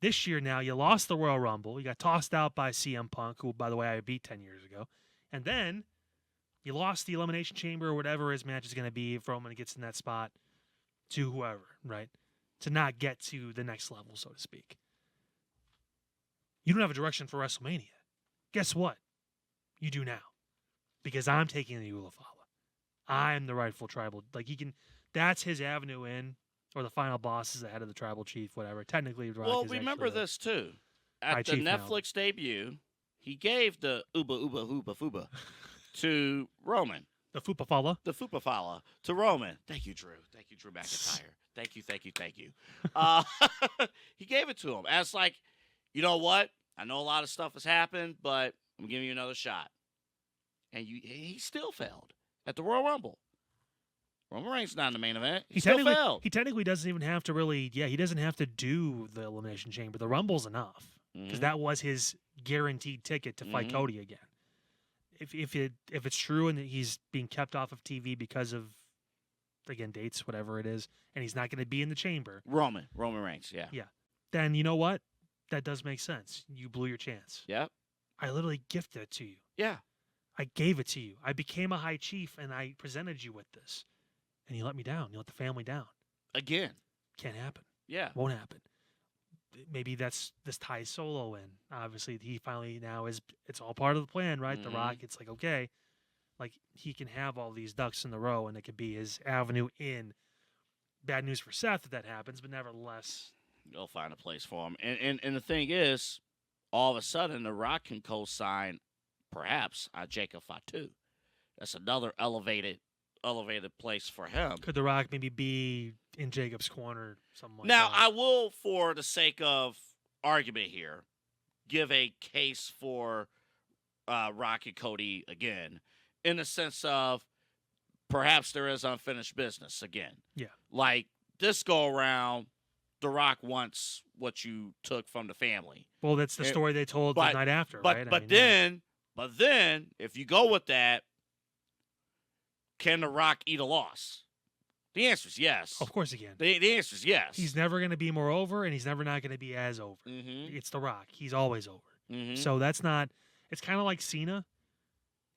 this year now, you lost the Royal Rumble. You got tossed out by CM Punk, who, by the way, I beat 10 years ago. And then you lost the Elimination Chamber or whatever his match is going to be if Roman gets in that spot to whoever, right? To not get to the next level, so to speak. You don't have a direction for WrestleMania. Guess what? You do now. Because I'm taking the Ulafala. I'm the rightful tribal. That's his avenue in. Or the final boss is the head of the tribal chief, whatever. Technically, Rock well, is remember this too. At the Netflix debut, he gave the Uba Fuba to Roman. The Fupafala. The Fupafala to Roman. Thank you, Drew. Thank you, Drew McIntyre. Thank you. He gave it to him as you know what? I know a lot of stuff has happened, but I'm giving you another shot. And he still failed at the Royal Rumble. Roman Reigns not in the main event. He still failed. He technically doesn't even have to he doesn't have to do the Elimination Chamber. The Rumble's enough because that was his guaranteed ticket to fight Cody again. If it's true and that he's being kept off of TV because of, again, dates, whatever it is, and he's not going to be in the chamber. Roman Reigns, yeah. Yeah. Then you know what? That does make sense. You blew your chance. Yep. I literally gifted it to you. Yeah. I gave it to you. I became a high chief and I presented you with this. And you let me down. You let the family down. Again. Can't happen. Yeah. Won't happen. Maybe this ties Solo in. Obviously, he finally now it's all part of the plan, right? The Rock, it's like, okay, like he can have all these ducks in the row and it could be his avenue in. Bad news for Seth if that happens, but nevertheless. They'll find a place for him. And the thing is, all of a sudden, The Rock can co-sign, perhaps, Jacob Fatu. That's another elevated place for him. Could The Rock maybe be in Jacob's corner, something like now, that? I will, for the sake of argument here, give a case for Rock and Cody again, in the sense of perhaps there is unfinished business again. Yeah. Like, this go-around, The Rock wants what you took from the family. Well, that's the story they told the night after, right? But then, if you go with that, can The Rock eat a loss? The answer is yes. Of course he can. The answer is yes. He's never going to be more over, and he's never not going to be as over. It's The Rock. He's always over. So that's not – it's kind of like Cena.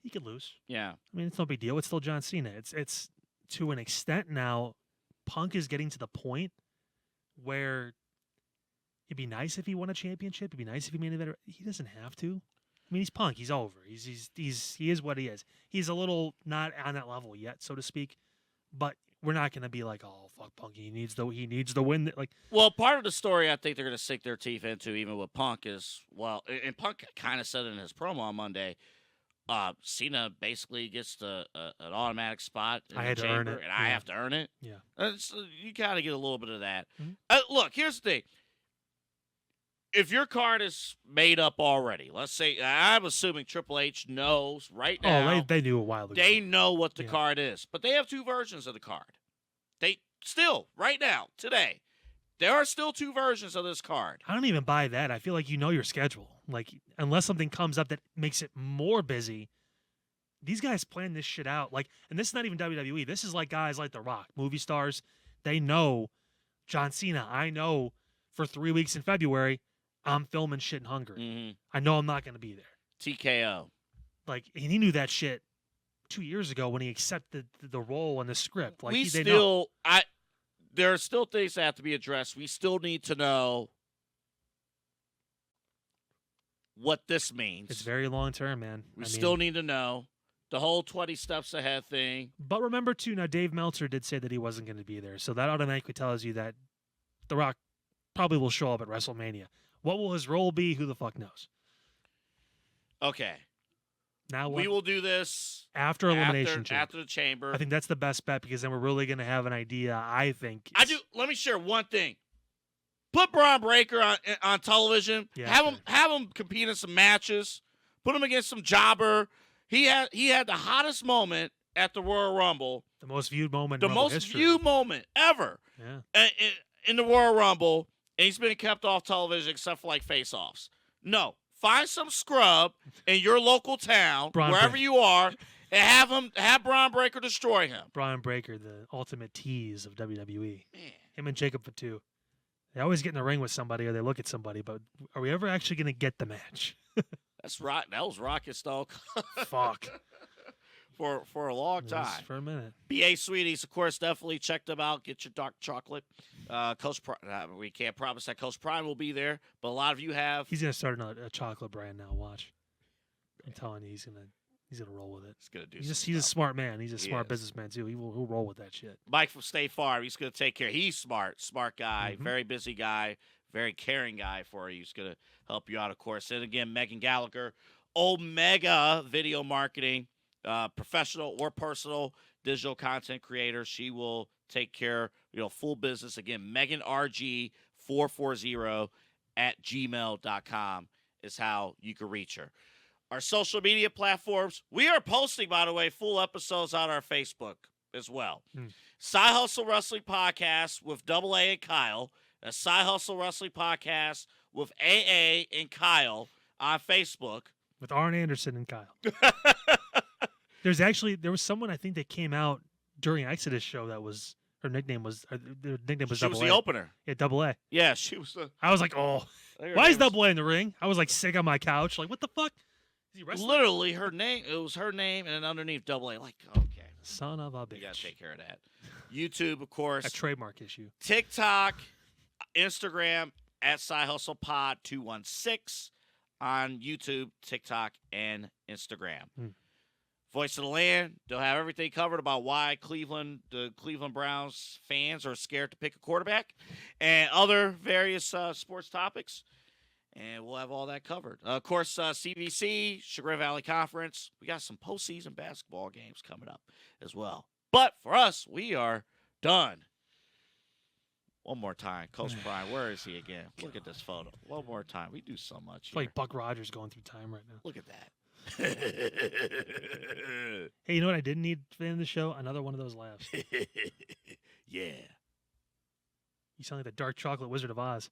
He could lose. Yeah. I mean, it's no big deal. It's still John Cena. It's to an extent now, Punk is getting to the point where it'd be nice if he won a championship. It'd be nice if he made a better – he doesn't have to. I mean, he's Punk. He's over. He is what he is. He's a little not on that level yet, so to speak. But we're not going to be like, oh, fuck Punk. He needs the win. Like, well, part of the story I think they're going to sink their teeth into, even with Punk, is, well, and Punk kind of said it in his promo on Monday, Cena basically gets an automatic spot in the chamber, and I have to earn it. Yeah. You got to get a little bit of that. Look, here's the thing. If your card is made up already, let's say, I'm assuming Triple H knows right now. Oh, they knew a while ago. They know what the card is. But they have two versions of the card. They still, right now, today, there are still two versions of this card. I don't even buy that. I feel like you know your schedule. Like, unless something comes up that makes it more busy, these guys plan this shit out. Like, and this is not even WWE. This is like guys like The Rock, movie stars. They know John Cena. I know for 3 weeks in February, I'm filming shit in Hungary. I know I'm not going to be there. TKO. Like, and he knew that shit 2 years ago when he accepted the role and the script. Like, there are still things that have to be addressed. We still need to know what this means. It's very long term, man. We still need to know the whole 20 steps ahead thing. But remember, too, now Dave Meltzer did say that he wasn't going to be there. So that automatically tells you that The Rock probably will show up at WrestleMania. What will his role be? Who the fuck knows? Okay. Now we will do this after Elimination Chamber. After the Chamber. I think that's the best bet because then we're really going to have an idea, I think. Let me share one thing. Put Braun Breaker on television. Yeah, have him compete in some matches. Put him against some jobber. He had the hottest moment at the Royal Rumble. The most viewed moment in Rumble history. The most viewed moment ever. Yeah. In the Royal Rumble. And he's been kept off television except for, like, face-offs. No. Find some scrub in your local town, wherever you are, and have Braun Breaker destroy him. Braun Breaker, the ultimate tease of WWE. Man. Him and Jacob Fatu. They always get in the ring with somebody or they look at somebody, but are we ever actually going to get the match? That's right. That was Rocket Stone. Fuck. For a long time. For a minute. BA Sweeties, of course, definitely check them out. Get your dark chocolate. Coach we can't promise that Coach Prime will be there, but a lot of you have. He's going to start a chocolate brand now. Watch. I'm telling you, he's gonna roll with it. He's gonna do. He's a smart man. He's a smart businessman too. He'll roll with that shit. Mike from State Farm. He's gonna take care. He's smart guy, very busy guy, very caring guy for you. He's gonna help you out, of course. And again, Megan Gallagher, Omega Video Marketing. Professional or personal digital content creator. She will take care, full business. Again, Megan RG 440 @gmail.com is how you can reach her. Our social media platforms, we are posting, by the way, full episodes on our Facebook as well. Side Hustle Wrestling Podcast with Double A and Kyle. A Side Hustle Wrestling Podcast with AA and Kyle on Facebook. With Arn Anderson and Kyle. There was someone I think that came out during Exodus show that was their nickname was She Double was A. the opener. Yeah, Double A. Yeah, she was the. I was like, oh, why is Double A in the ring? I was like sick on my couch. Like, what the fuck? Is he wrestling? Literally, her name. It was her name, and then underneath Double A. Like, okay, son of a bitch. You gotta take care of that. YouTube, of course. A trademark issue. TikTok, Instagram @Side Hustle Pod 216 on YouTube, TikTok, and Instagram. Voice of the Land, they'll have everything covered about why the Cleveland Browns fans are scared to pick a quarterback and other various sports topics. And we'll have all that covered. Of course, CVC, Chagrin Valley Conference. We got some postseason basketball games coming up as well. But for us, we are done. One more time. Coach Brian, where is he again? Look at this photo. One more time. We do so much It's like Buck Rogers going through time right now. Look at that. Hey, you know what I didn't need to end the show? Another one of those laughs. Yeah. You sound like the Dark Chocolate Wizard of Oz.